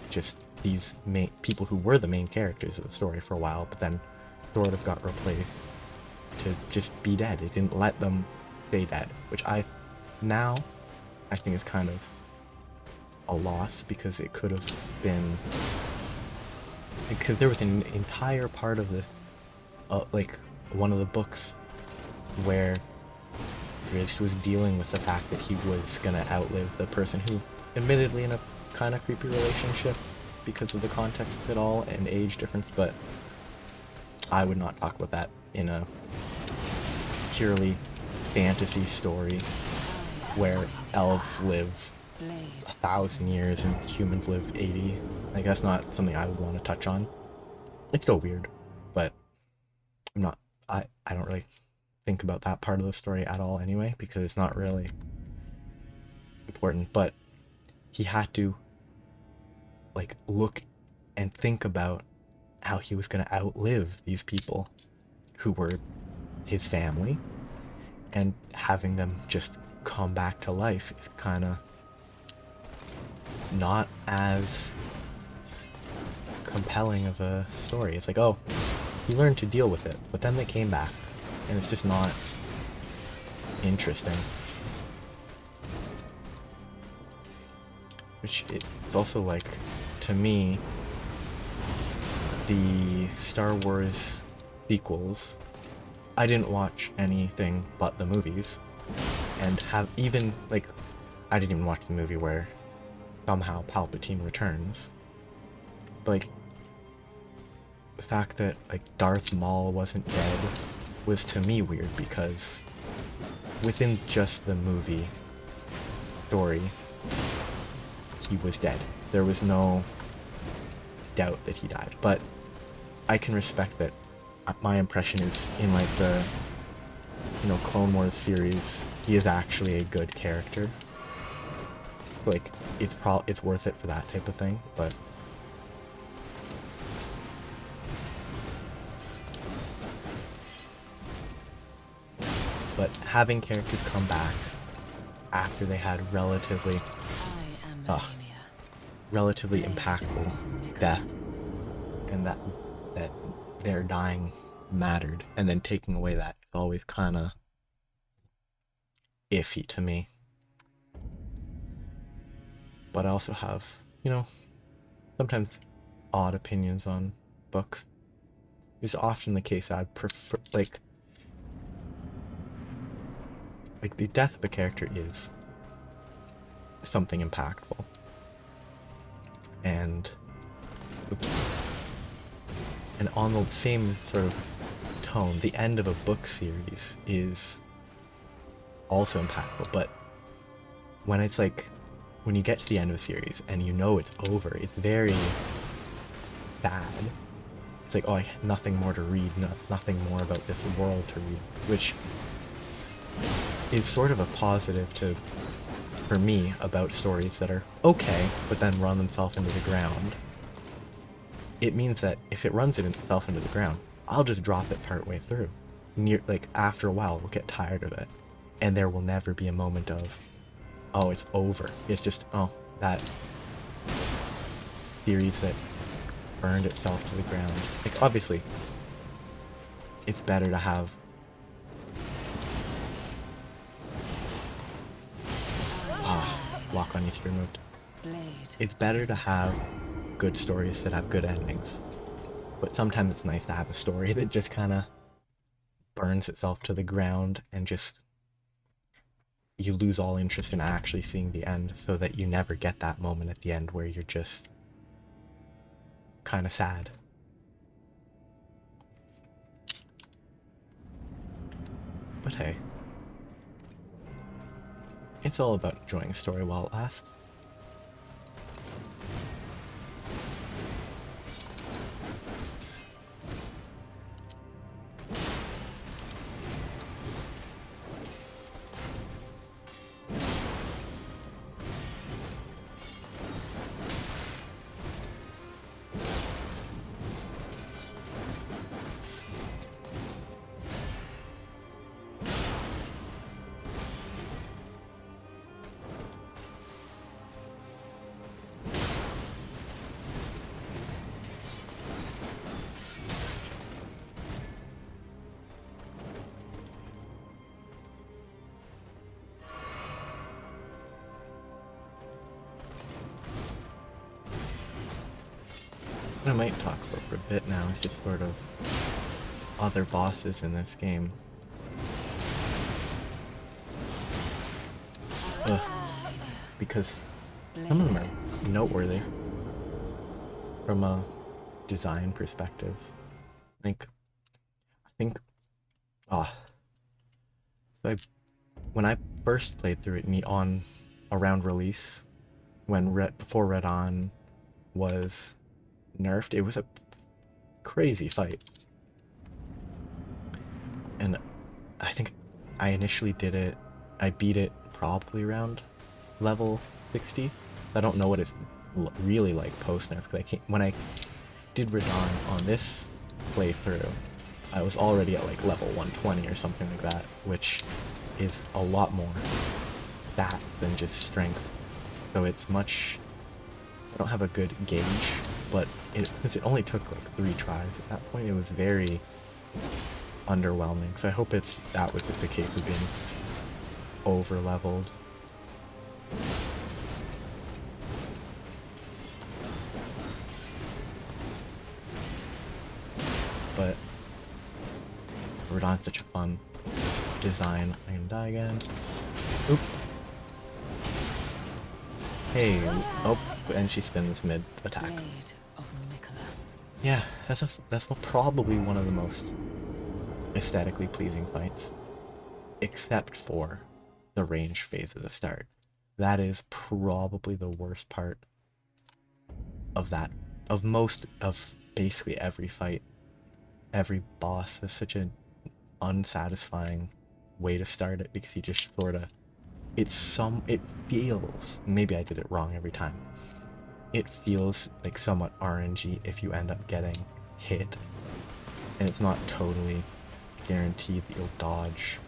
[SPEAKER 1] just these main people who were the main characters of the story for a while, but then sort of got replaced to just be dead. It didn't let them stay dead, which I think is kind of a loss, because it could have been, because there was an entire part of the like one of the books where Drizzt was dealing with the fact that he was gonna outlive the person who, admittedly in a kind of creepy relationship because of the context of it all and age difference, but I would not talk about that in a purely fantasy story where elves live 1,000 years and humans live 80. Like, that's not something I would want to touch on. It's still weird, but I don't really think about that part of the story at all anyway, because it's not really important. But he had to like look and think about how he was going to outlive these people who were his family, and having them just come back to life is kind of not as compelling of a story. It's like, oh, he learned to deal with it, but then they came back, and it's just not interesting. Which it's also like, to me, the Star Wars sequels, I didn't watch anything but the movies, and have even, like, I didn't even watch the movie where somehow Palpatine returns. But, like, the fact that, like, Darth Maul wasn't dead was to me weird, because within just the movie story, he was dead. There was no doubt that he died. But I can respect that. My impression is, in like the, Clone Wars series, he is actually a good character. Like, it's worth it for that type of thing, but having characters come back after they had relatively impactful death, and that their dying mattered, and then taking away that is always kind of iffy to me. But I also have, sometimes odd opinions on books. It's often the case that I prefer, like the death of a character is something impactful. And on the same sort of tone, the end of a book series is also impactful, but when it's like, when you get to the end of a series and you know it's over, it's very sad. It's like, oh, I have nothing more to read, nothing more about this world to read, which is sort of a positive for me, about stories that are okay, but then run themselves into the ground. It means that if it runs itself into the ground, I'll just drop it partway through. After a while, we'll get tired of it, and there will never be a moment of, oh, it's over. It's just, oh, that series that burned itself to the ground. Like, obviously, it's better to have lock on needs to be removed. It's better to have good stories that have good endings, but sometimes it's nice to have a story that just kind of burns itself to the ground, and just you lose all interest in actually seeing the end, so that you never get that moment at the end where you're just kind of sad. But hey, it's all about enjoying a story while it lasts. I might talk about for a bit now is just sort of other bosses in this game. Ugh. Because some of them are noteworthy from a design perspective. Like, I think, ah, when I first played through it, around release, when before Red On was nerfed, it was a crazy fight, and I think I initially did it. I beat it probably around level 60. I don't know what it's really like post nerf. When I did Red on this playthrough, I was already at like level 120 or something like that, which is a lot more stats than just strength. So it's much. I don't have a good gauge, but since it only took like 3 tries at that point, it was very underwhelming. So I hope that was just a case of being over leveled. But Radon's such a fun design. I'm gonna die again. Oop. Hey, oh, and she spins mid attack. Yeah, that's probably one of the most aesthetically pleasing fights, except for the range phase at the start. That is probably the worst part of basically every fight. Every boss has such an unsatisfying way to start it because you just sort of it feels, maybe I did it wrong every time, it feels like somewhat RNG if you end up getting hit, and it's not totally guaranteed that you'll dodge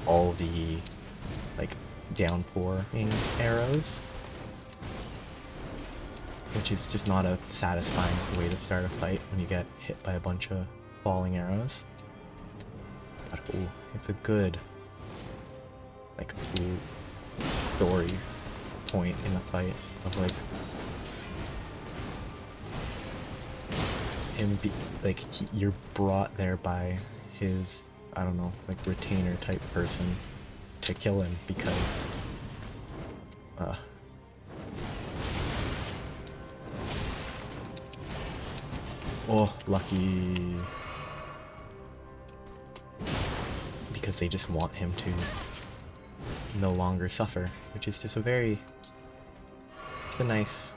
[SPEAKER 1] all the like downpouring arrows, which is just not a satisfying way to start a fight when you get hit by a bunch of falling arrows. But ooh, it's a good like story point in the fight of like him you're brought there by his, I don't know, like retainer type person to kill him because oh, lucky, because they just want him to no longer suffer, which is just it's a nice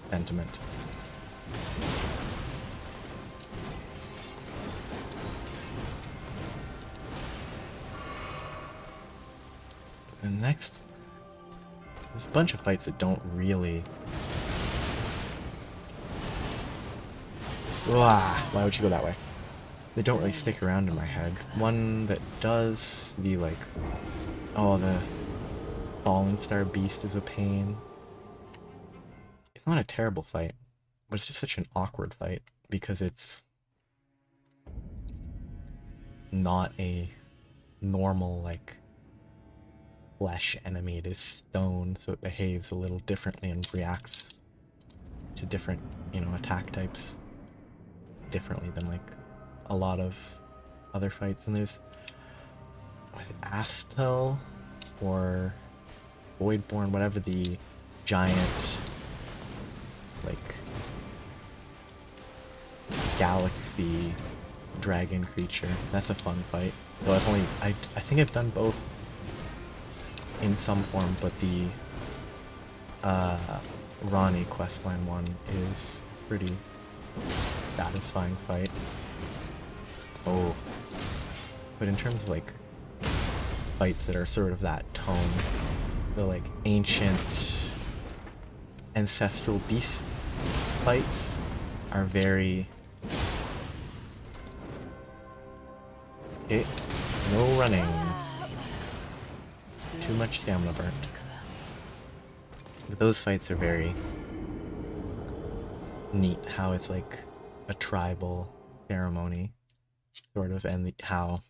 [SPEAKER 1] sentiment. And next, there's a bunch of fights that don't really... Why would you go that way? They don't really stick around in my head. One that does, the Fallen Star Beast is a pain. It's not a terrible fight, but it's just such an awkward fight because it's not a normal, like, flesh enemy. It is stone, so it behaves a little differently and reacts to different, attack types differently than, like, a lot of other fights. And there's, was it Astel or Voidborn, whatever the giant, like, galaxy dragon creature. That's a fun fight. Though I think I've done both in some form, but the Ronnie questline one is pretty satisfying fight. Oh, but in terms of like fights that are sort of that tone, the like ancient ancestral beast fights are very... Okay, no running. Too much stamina burnt. But those fights are very neat, how it's like a tribal ceremony, sort of, and how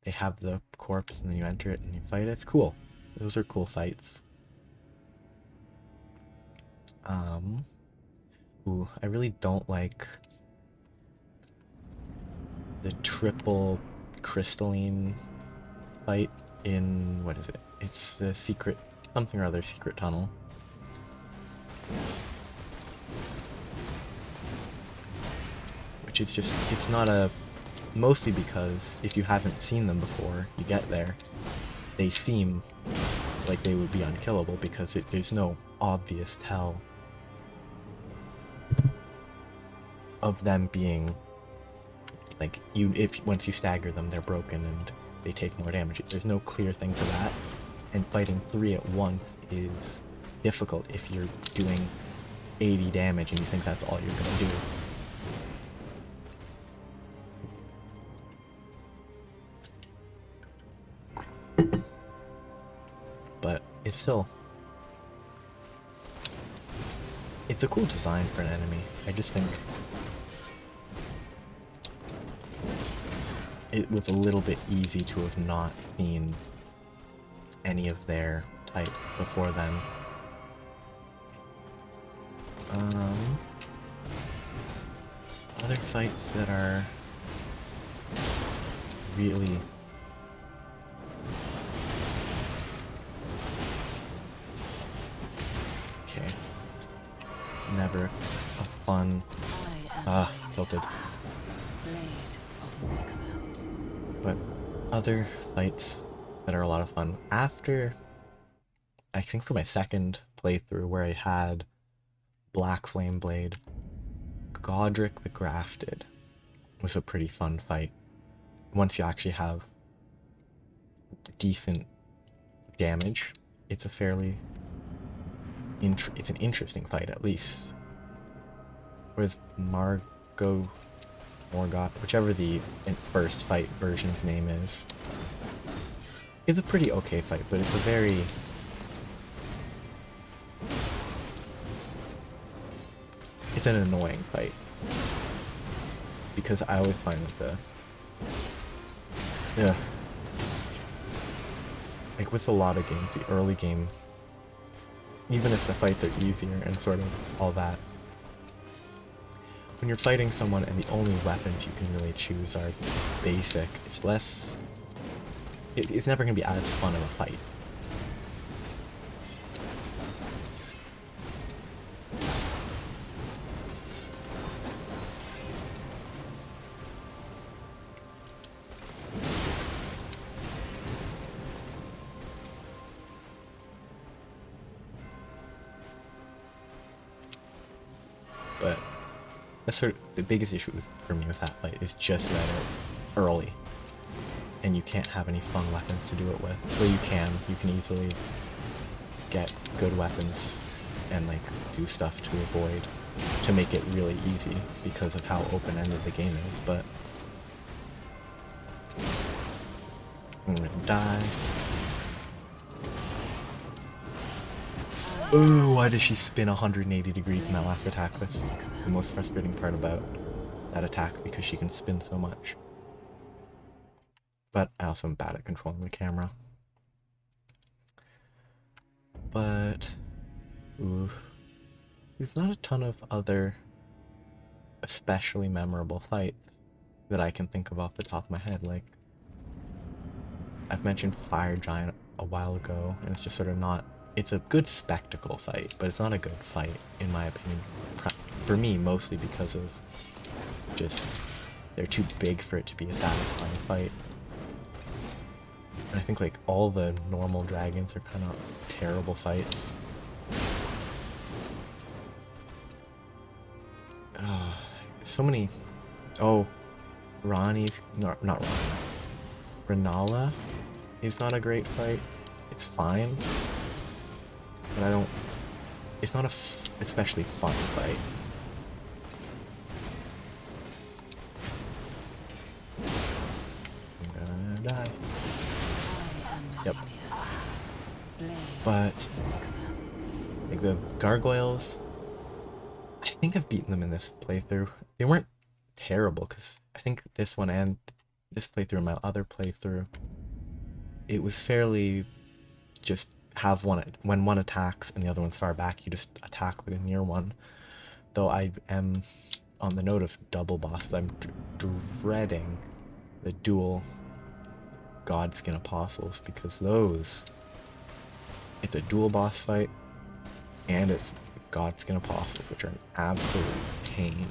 [SPEAKER 1] they have the corpse and then you enter it and you fight it. It's cool. Those are cool fights. Um, ooh, I really don't like the triple crystalline fight in, what is it? It's the secret, something or other secret tunnel. Which is just, it's not a, mostly because if you haven't seen them before, you get there, they seem like they would be unkillable because there's no obvious tell of them being like, if once you stagger them, they're broken and they take more damage. There's no clear thing to that, and fighting 3 at once is difficult if you're doing 80 damage and you think that's all you're gonna do. But it's still, it's a cool design for an enemy. I just think it was a little bit easy to have not seen any of their type before then. Other fights that are really okay. Never a fun. Tilted. But other fights that are a lot of fun. After, I think for my second playthrough where I had Black Flame Blade, Godric the Grafted was a pretty fun fight. Once you actually have decent damage, it's a fairly it's an interesting fight at least. Whereas Morgoth, whichever the first fight version's name is a pretty okay fight, but it's a very it's an annoying fight because I always find that like with a lot of games, the early game, even if the fights are easier and sort of all that, when you're fighting someone and the only weapons you can really choose are basic, it's less, it's never going to be as fun of a fight. But that's sort of the biggest issue for me with that fight is just that it's early, and you can't have any fun weapons to do it with. Well, you can easily get good weapons and like do stuff to avoid, to make it really easy because of how open-ended the game is, but I'm gonna die. Ooh, why does she spin 180 degrees in that last attack? That's the most frustrating part about that attack, because she can spin so much. But I also am bad at controlling the camera. But ooh, there's not a ton of other especially memorable fights that I can think of off the top of my head. Like, I've mentioned Fire Giant a while ago, and it's just sort of not, it's a good spectacle fight, but it's not a good fight in my opinion. For me, mostly because of just, they're too big for it to be a satisfying fight. And I think like all the normal dragons are kind of terrible fights. So many. Oh, Ronnie's not Ronnie. Renala is not a great fight. It's fine, but I don't. It's not a especially fun fight. I'm gonna die. Yep. But like the gargoyles, I think I've beaten them in this playthrough. They weren't terrible, because I think this one and this playthrough and my other playthrough, it was fairly just have one when one attacks and the other one's far back, you just attack the near one. Though I am on the note of double bosses, I'm dreading the dual Godskin Apostles, because those, it's a dual boss fight and it's Godskin Apostles, which are an absolute pain.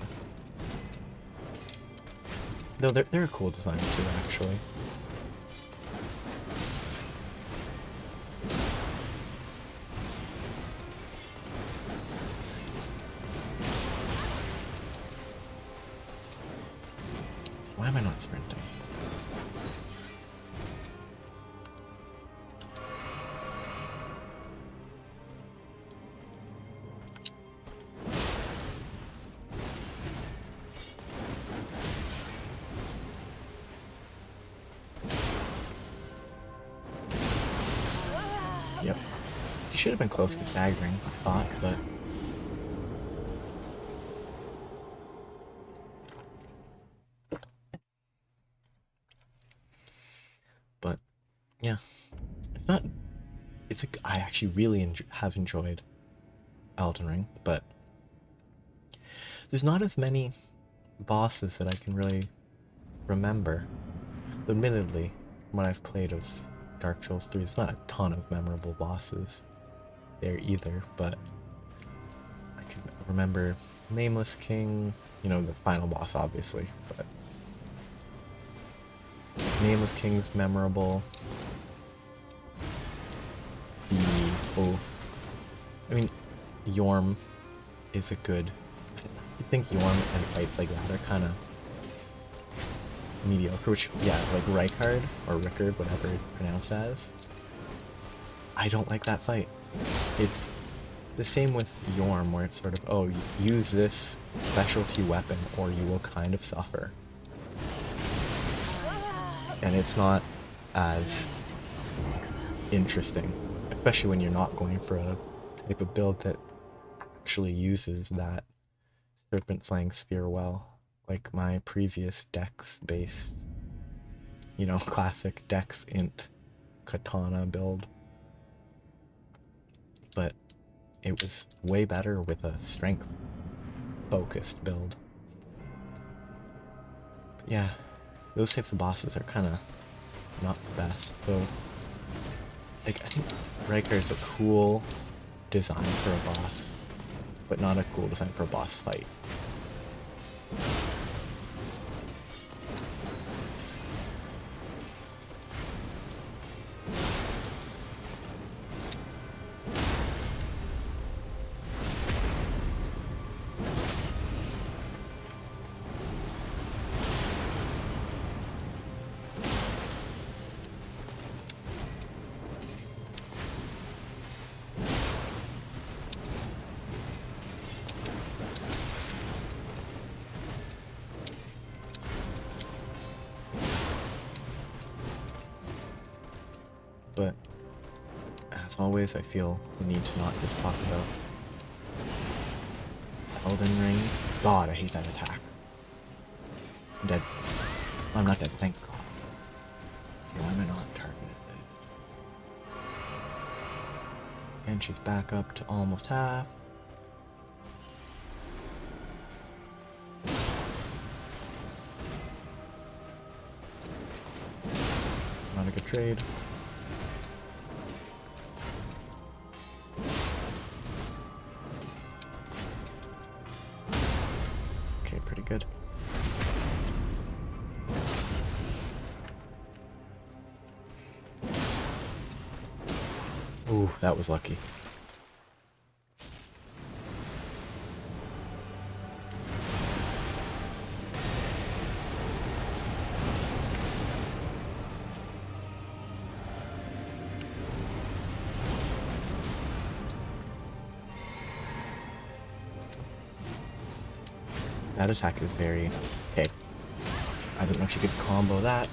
[SPEAKER 1] Though they're a cool design too, actually. Why am I not sprinting? Yep. He should have been close to staggering, I thought, but... But, yeah. It's not... It's a... I actually really have enjoyed Elden Ring, but... There's not as many bosses that I can really remember. Admittedly, when I've played of Dark Souls 3, there's not a ton of memorable bosses there either, but I can remember Nameless King, you know, the final boss obviously, but Nameless King's memorable. I mean, Yorm is a good... I think Yorm and fights like that are kind of mediocre, which, yeah, like Rykard, or Rickard, whatever it's pronounced as. I don't like that fight. It's the same with Yorm, where it's sort of, oh, use this specialty weapon or you will kind of suffer. And it's not as interesting, especially when you're not going for a type of build that actually uses that Serpent Slaying Spear well, like my previous Dex-based, you know, classic Dex Int Katana build. But it was way better with a strength-focused build. But yeah, those types of bosses are kind of not the best, so... Like, I think Rykard's a cool design for a boss, but not a cool design for a boss fight. But, as always, I feel the need to not just talk about Elden Ring. God, I hate that attack. I'm dead. I'm not dead, thank God. Okay, why am I not targeted? And she's back up to almost half. Not a good trade. Okay, pretty good. Ooh, that was lucky. That attack is very... Okay. I don't know if she could combo that.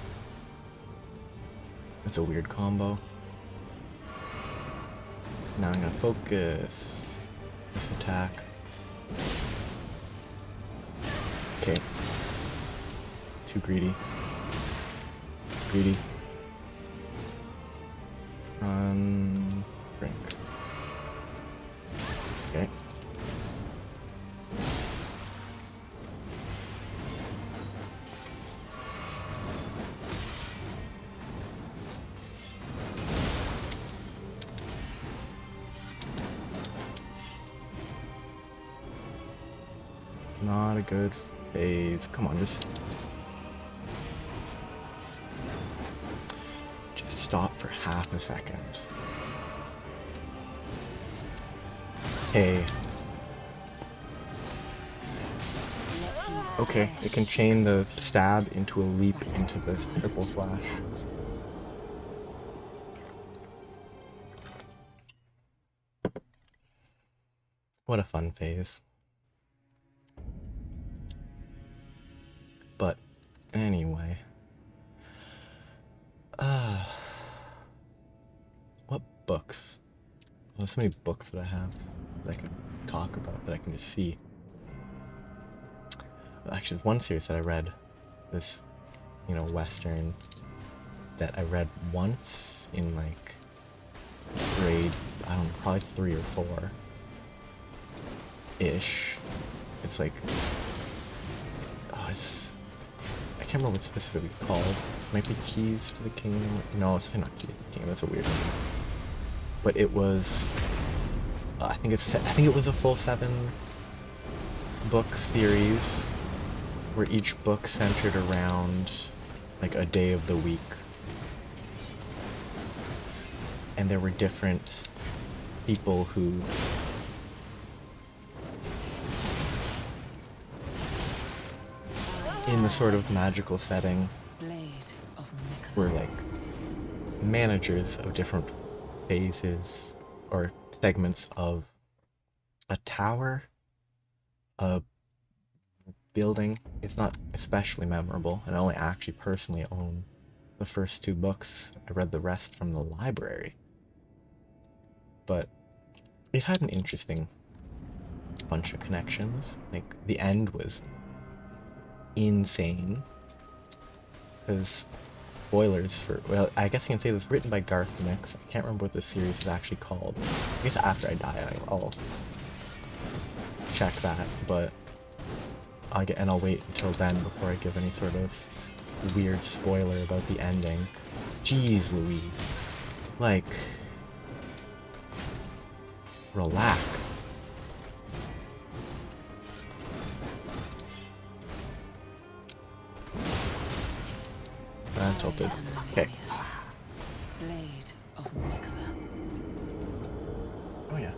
[SPEAKER 1] That's a weird combo. Now I'm gonna focus this attack. Okay. Too greedy. Greedy. Run. Drink. Not a good phase. Come on, just stop for half a second. Hey. Okay, it can chain the stab into a leap into this triple slash. What a fun phase. But anyway. What books? Well, there's so many books that I have that I can talk about, that I can just see. Actually, there's one series that I read, this, Western, that I read once in, like, grade, I don't know, probably 3 or 4-ish. It's like, I can't remember what it's specifically called. It might be Keys to the Kingdom. No, it's definitely not Keys to the Kingdom, that's a weird name. But it was, I think it was a full 7-book series, where each book centered around like a day of the week. And there were different people who in the sort of magical setting were like managers of different phases or segments of a tower, a building. It's not especially memorable, and I only actually personally own the first 2 books. I read the rest from the library. But it had an interesting bunch of connections. Like, the end was insane. Because, spoilers for, well, I guess I can say this, written by Garth Nix. I can't remember what the series is actually called. I guess after I die, I'll check that, but I'll wait until then before I give any sort of weird spoiler about the ending. Jeez Louise. Like, relax. I'm tilted. Okay.
[SPEAKER 2] Blade of Mikola.
[SPEAKER 1] Oh yeah.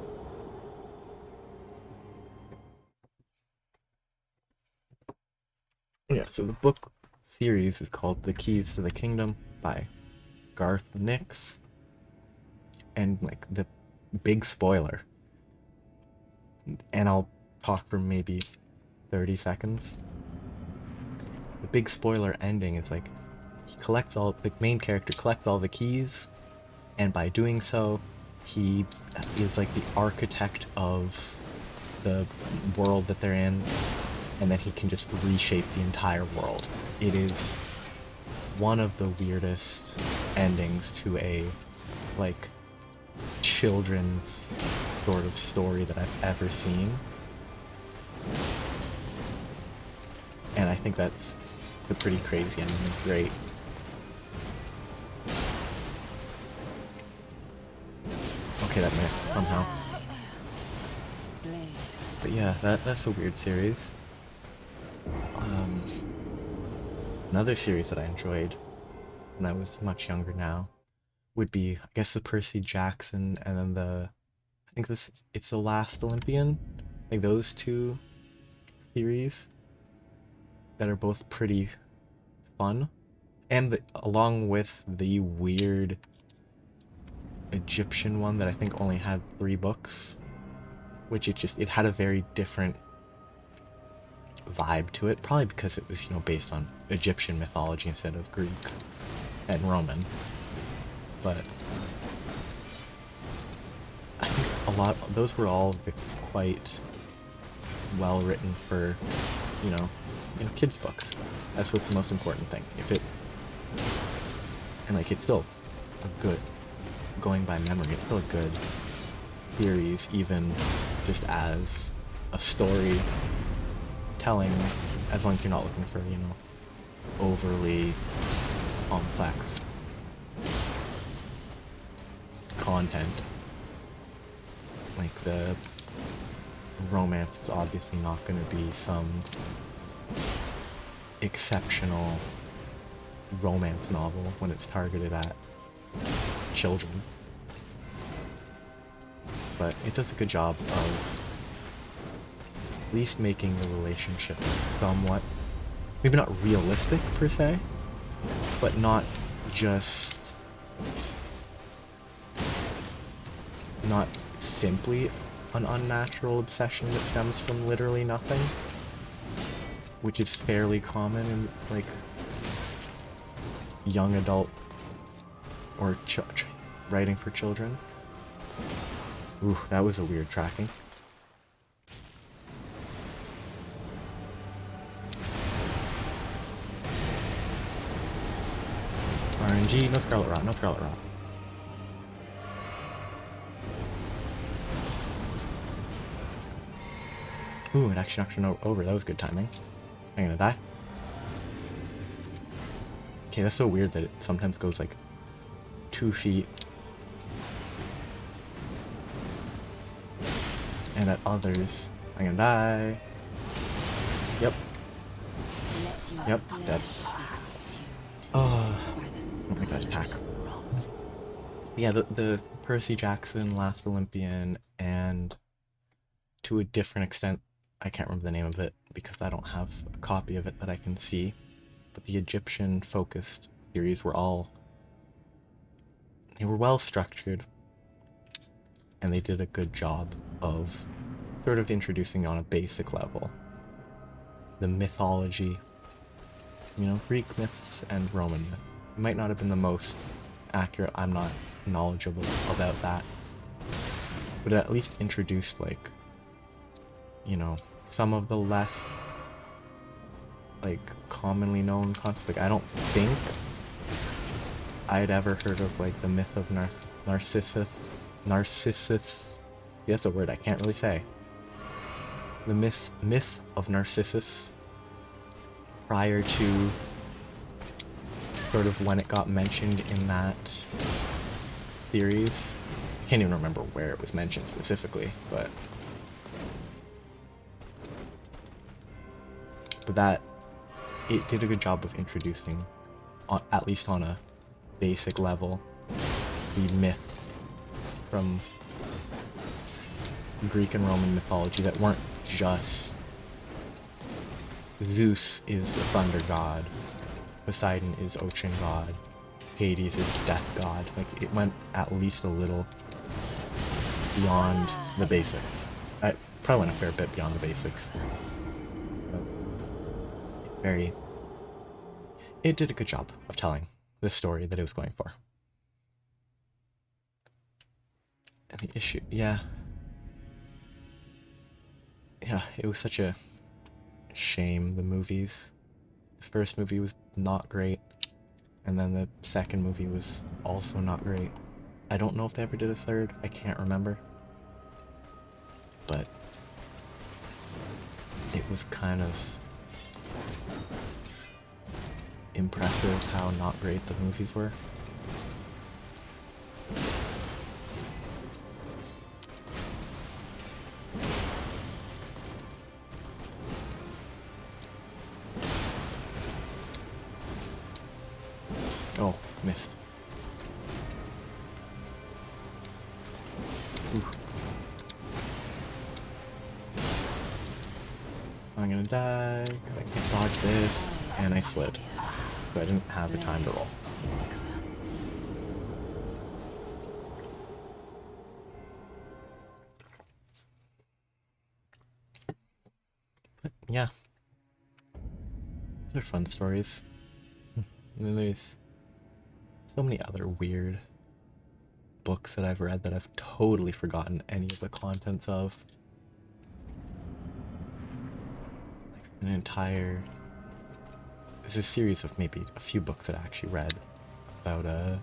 [SPEAKER 1] Yeah, so the book series is called The Keys to the Kingdom by Garth Nix. And, like, the big spoiler, and I'll talk for maybe 30 seconds. The big spoiler ending is like, the main character collects all the keys, and by doing so, he is like the architect of the world that they're in, and then he can just reshape the entire world. It is one of the weirdest endings to a, like, children's sort of story that I've ever seen. And I think that's a pretty crazy ending. It's great. Okay, that missed somehow. But yeah, that's a weird series. Another series that I enjoyed when I was much younger now would be, I guess, the Percy Jackson, and then it's The Last Olympian. Like, those 2 series that are both pretty fun. And along with the weird Egyptian one that I think only had 3 books, which it had a very different vibe to it, probably because it was, based on Egyptian mythology instead of Greek and Roman. But I think those were all quite well written for, kids books. That's what's the most important thing. It's still a good, going by memory, it's still a good series, even just as a story telling, as long as you're not looking for, overly complex content. Like, romance is obviously not going to be some exceptional romance novel when it's targeted at children. But it does a good job of at least making the relationship somewhat, maybe not realistic per se, but not just, not simply an unnatural obsession that stems from literally nothing, which is fairly common in, like, young adult or writing for children. Ooh, that was a weird tracking. RNG, no Scarlet Rot, no Scarlet Rot. Ooh, it actually knocked her over. That was good timing. I'm gonna die. Okay, that's so weird that it sometimes goes like 2 feet. And at others, I'm gonna die. Yep. Yep, dead. Oh my god, attack. Yeah, the Percy Jackson, Last Olympian, and to a different extent, I can't remember the name of it because I don't have a copy of it that I can see, but the Egyptian-focused series were all, they were well structured, and they did a good job of sort of introducing on a basic level the mythology, you know, Greek myths and Roman myths. It might not have been the most accurate, I'm not knowledgeable about that, but it at least introduced, like, you know, some of the less, like, commonly known concepts. Like, I don't think I'd ever heard of, like, the myth of Narcissus. That's a word I can't really say. The myth of Narcissus prior to sort of when it got mentioned in that series. I can't even remember where it was mentioned specifically, but that it did a good job of introducing, at least on a basic level, the myths from Greek and Roman mythology that weren't just Zeus is the thunder god, Poseidon is ocean god, Hades is death god. Like, it went at least a little beyond the basics. I probably went a fair bit beyond the basics. But it did a good job of telling the story that it was going for. And the issue, yeah, it was such a shame, the movies. The first movie was not great, and then the second movie was also not great. I don't know if they ever did a third, I can't remember. But it was kind of impressive how not great the movies were. Oh, missed. Ooh. I'm gonna die, I can't dodge this, and I slid. So I didn't have the time to roll. But yeah. They're fun stories. And then there's so many other weird books that I've read that I've totally forgotten any of the contents of. Like there's a series of maybe a few books that I actually read about a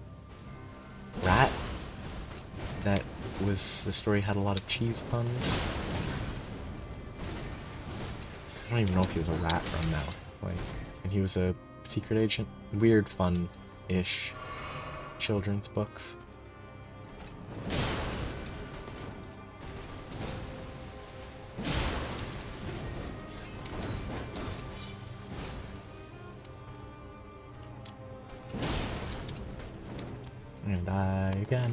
[SPEAKER 1] rat that was, the story had a lot of cheese puns. I don't even know if he was a rat from now. Like, and he was a secret agent. Weird, fun-ish children's books. And die again.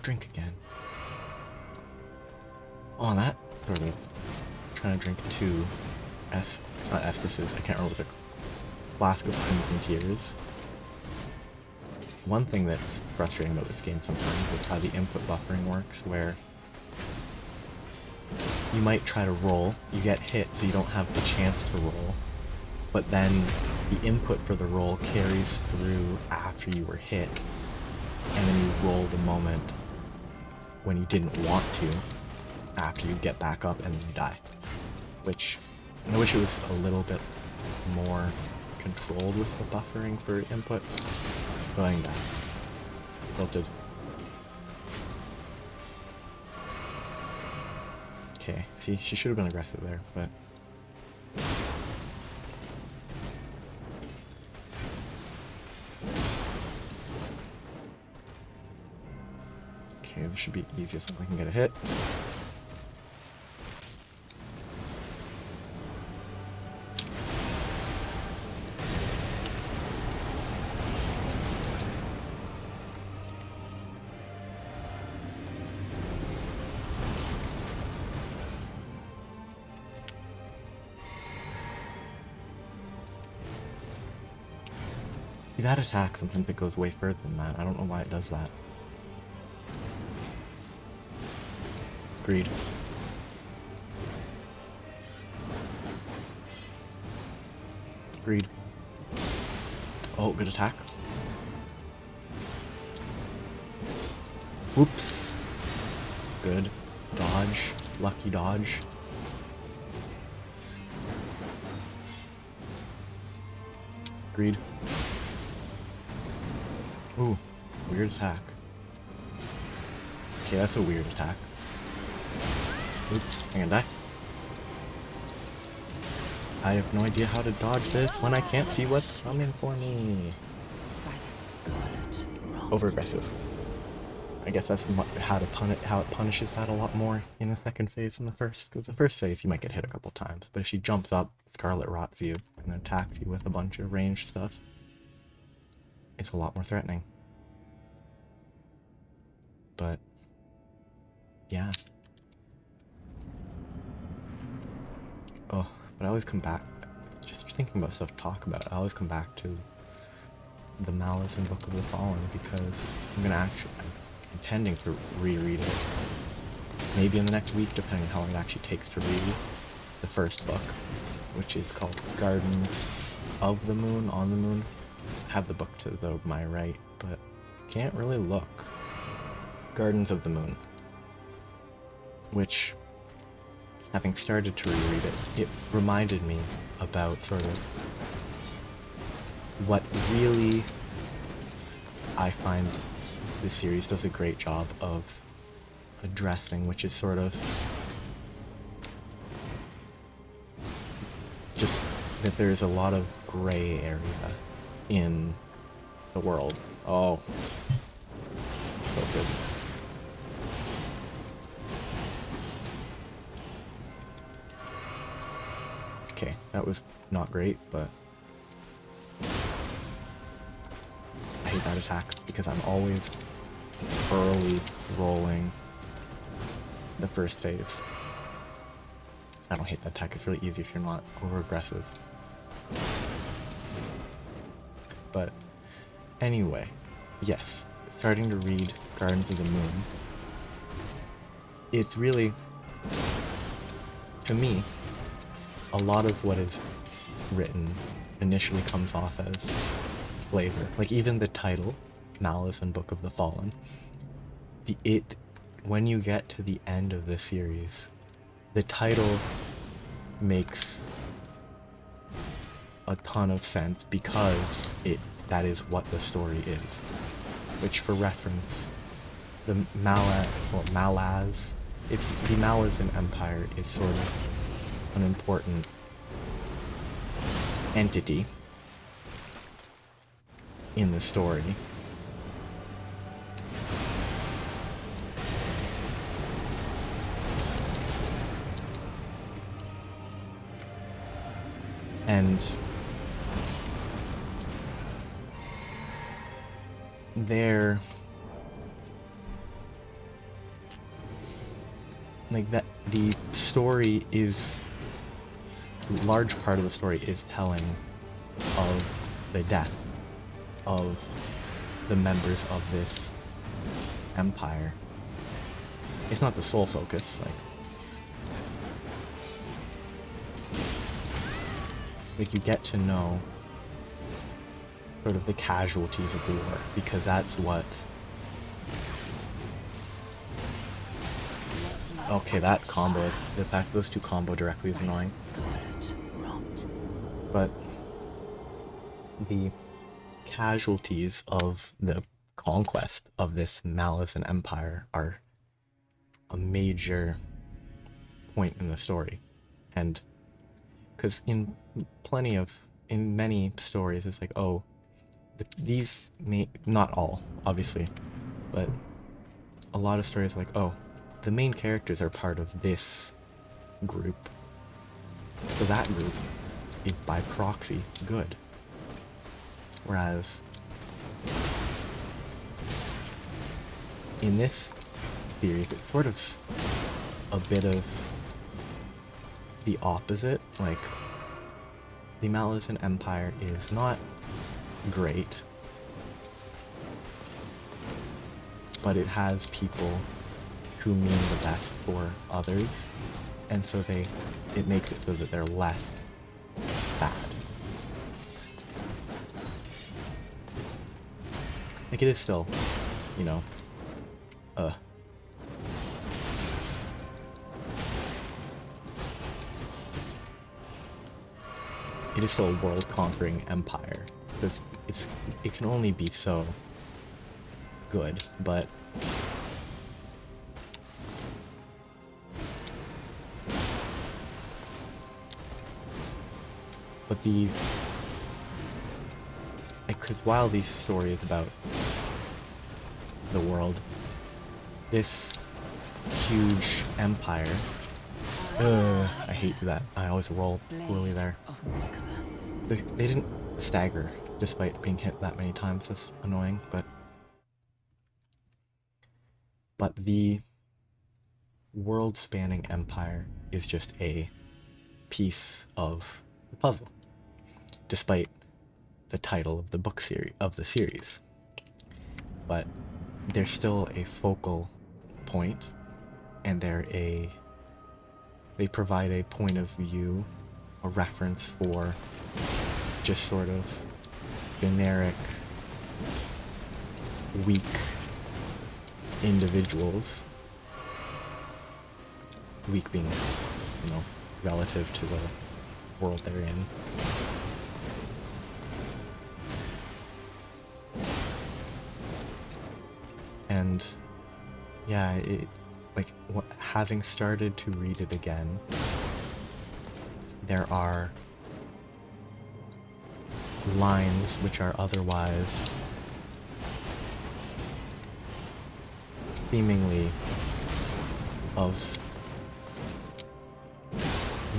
[SPEAKER 1] Drink again. On that sort of trying to drink two it's not Estises, I can't remember what the flask of Crimson Tears. One thing that's frustrating about this game sometimes is how the input buffering works, where you might try to roll, you get hit so you don't have the chance to roll, but then the input for the roll carries through after you were hit, and then you roll the moment when you didn't want to, after you get back up and then you die. Which, I wish it was a little bit more controlled with the buffering for inputs. Going back. Tilted. Okay, see, she should have been aggressive there, but... Okay, this should be easy as I can get a hit. That attack, sometimes it goes way further than that. I don't know why it does that. Greed. Greed. Oh, good attack. Whoops. Good. Dodge. Lucky dodge. Greed. Ooh, weird attack. Okay, that's a weird attack. Oops, I'm gonna die. I have no idea how to dodge this when I can't see what's coming for me.
[SPEAKER 2] By the scarlet rot.
[SPEAKER 1] Over-aggressive. I guess that's how it punishes that a lot more in the second phase than the first. Because the first phase you might get hit a couple times, but if she jumps up, Scarlet rots you, and attacks you with a bunch of ranged stuff, it's a lot more threatening. But yeah. Oh, but I always come back, just thinking about stuff to talk about, I always come back to the Malice and Book of the Fallen, because I'm intending to reread it. Maybe in the next week, depending on how long it actually takes to read the first book, which is called Gardens of the Moon, on the Moon. I have the book to my right, but can't really look. Gardens of the Moon. Which, having started to reread it, it reminded me about sort of what really I find this series does a great job of addressing, which is sort of just that there's a lot of gray area in the world. Oh. So good. Okay, that was not great, but I hate that attack because I'm always early rolling the first phase. I don't hate that attack, it's really easy if you're not over aggressive. But anyway, yes, starting to read Gardens of the Moon. It's really, to me, a lot of what is written initially comes off as flavor. Like even the title, Malice and Book of the Fallen, when you get to the end of the series, the title makes a ton of sense because that is what the story is. Which, for reference, the Malaz, it's the Malazan Empire is sort of an important entity in the story. And they're like that. The story is a large part of the story is telling of the death of the members of this empire. It's not the sole focus, like you get to know sort of the casualties of the war, because that's what... Okay, that combo, the fact those two combo directly is annoying. But the casualties of the conquest of this Malison empire are a major point in the story. And because in many stories it's like, oh, these may, not all obviously, but a lot of stories are like, oh, the main characters are part of this group, so that group is by proxy good. Whereas in this series, it's sort of a bit of the opposite. Like, the Malison Empire is not great, but it has people who mean the best for others, and so it makes it so that they're less bad. Like, it is still, you know, it is still a world-conquering empire. It can only be so good, but because while the story is about the world, this huge empire, I hate that. I always roll poorly there. They didn't stagger despite being hit that many times. That's annoying, but the world-spanning empire is just a piece of the puzzle, despite the title of the book series of the series. But they're still a focal point, and they provide a point of view, a reference for just sort of generic weak individuals. Weak being, you know, relative to the world they're in. And yeah, having started to read it again, there are lines which are otherwise seemingly of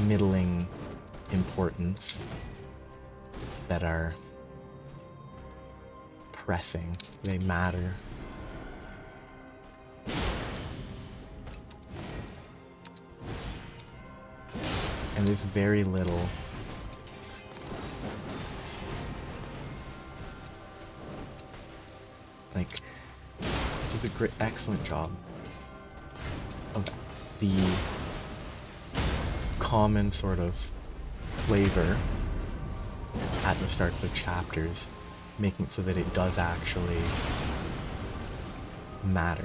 [SPEAKER 1] middling importance that are pressing. They matter. And there's very little did a great, excellent job of the common sort of flavor at the start of the chapters, making it so that it does actually matter.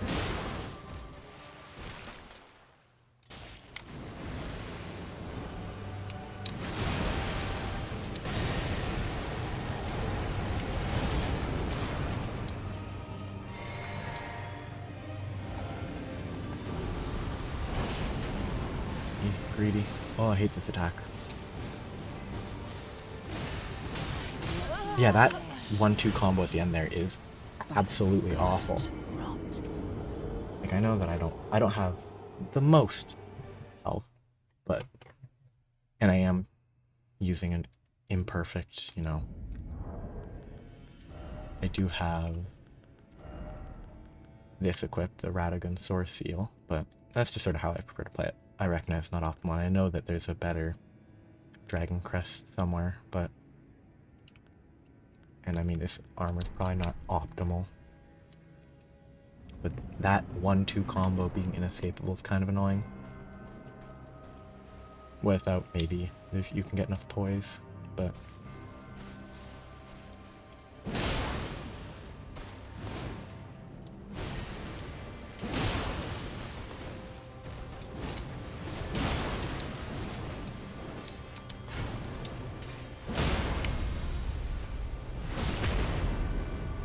[SPEAKER 1] Greedy. Oh, I hate this attack. Yeah, that 1-2 combo at the end there is absolutely awful. Like, I know that I don't have the most health, and I am using imperfect, you know. I do have this equipped, the Radagon Source Seal, but that's just sort of how I prefer to play it. I recognize it's not optimal, and I know that there's a better Dragon Crest somewhere, but... And I mean, this armor's probably not optimal. But that 1-2 combo being inescapable is kind of annoying. Without maybe, if you can get enough toys, but...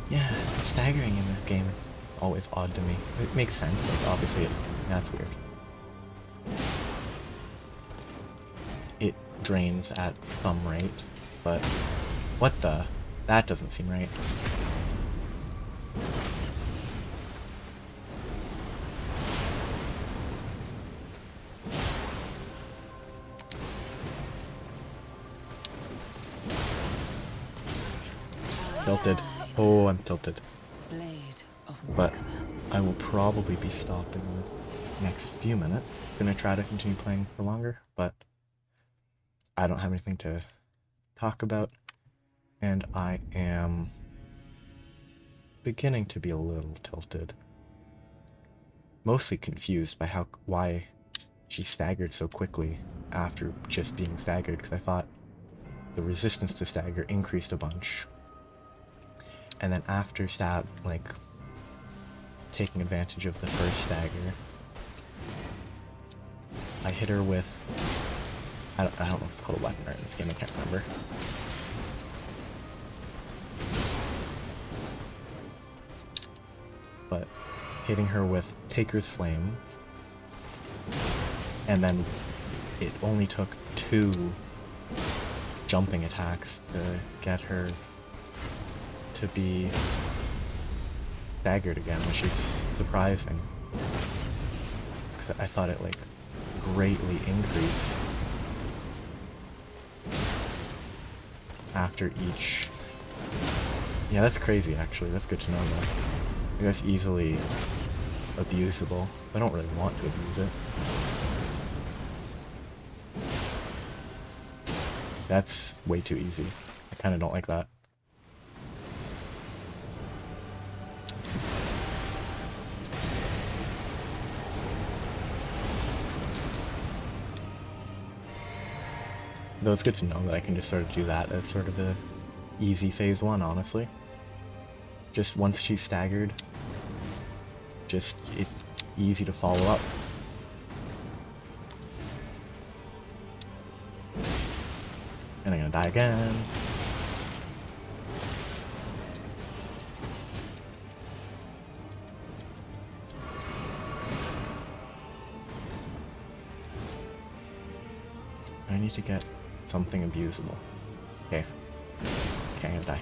[SPEAKER 1] Yeah, staggering in this game is always odd to me. It makes sense, like obviously that's weird. It drains at some rate, but what the? That doesn't seem right. Tilted. Oh, I'm tilted.
[SPEAKER 2] Blade of
[SPEAKER 1] But
[SPEAKER 2] Morgana.
[SPEAKER 1] I will probably be stopped in the next few minutes. Gonna try to continue playing for longer, but I don't have anything to talk about, and I am beginning to be a little tilted. Mostly confused by why she staggered so quickly after just being staggered, because I thought the resistance to stagger increased a bunch. And then after like taking advantage of the first stagger, I hit her with I don't know if it's called a weapon right in this game, I can't remember. But hitting her with Taker's Flames, and then it only took 2 jumping attacks to get her to be staggered again, which is surprising. 'Cause I thought it like greatly increased after each. Yeah, that's crazy actually. That's good to know though. That's easily abusable. I don't really want to abuse it. That's way too easy. I kind of don't like that. Though it's good to know that I can just sort of do that as sort of a easy phase 1, honestly. Just once she's staggered, it's easy to follow up. And I'm gonna die again. I need to get something abusable. Okay. Okay, I'm gonna die.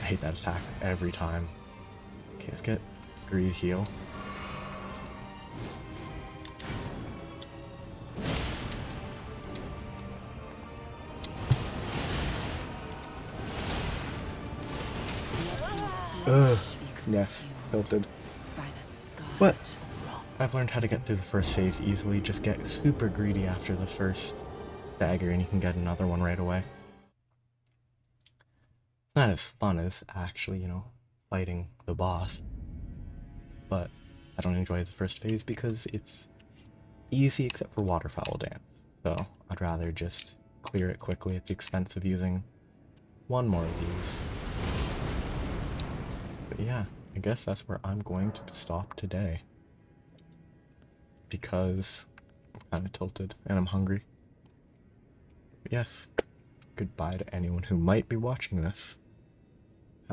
[SPEAKER 1] I hate that attack every time. Okay, let's get Greed Heal. Ugh. Yes, tilted.
[SPEAKER 2] By the scarlet
[SPEAKER 1] But
[SPEAKER 2] rot.
[SPEAKER 1] I've learned how to get through the first phase easily. Just get super greedy after the first dagger and you can get another one right away. It's not as fun as actually, you know, fighting the boss. But I don't enjoy the first phase because it's easy except for Waterfowl Dance. So I'd rather just clear it quickly at the expense of using one more of these. But yeah, I guess that's where I'm going to stop today. Because I'm kind of tilted and I'm hungry. But yes, goodbye to anyone who might be watching this.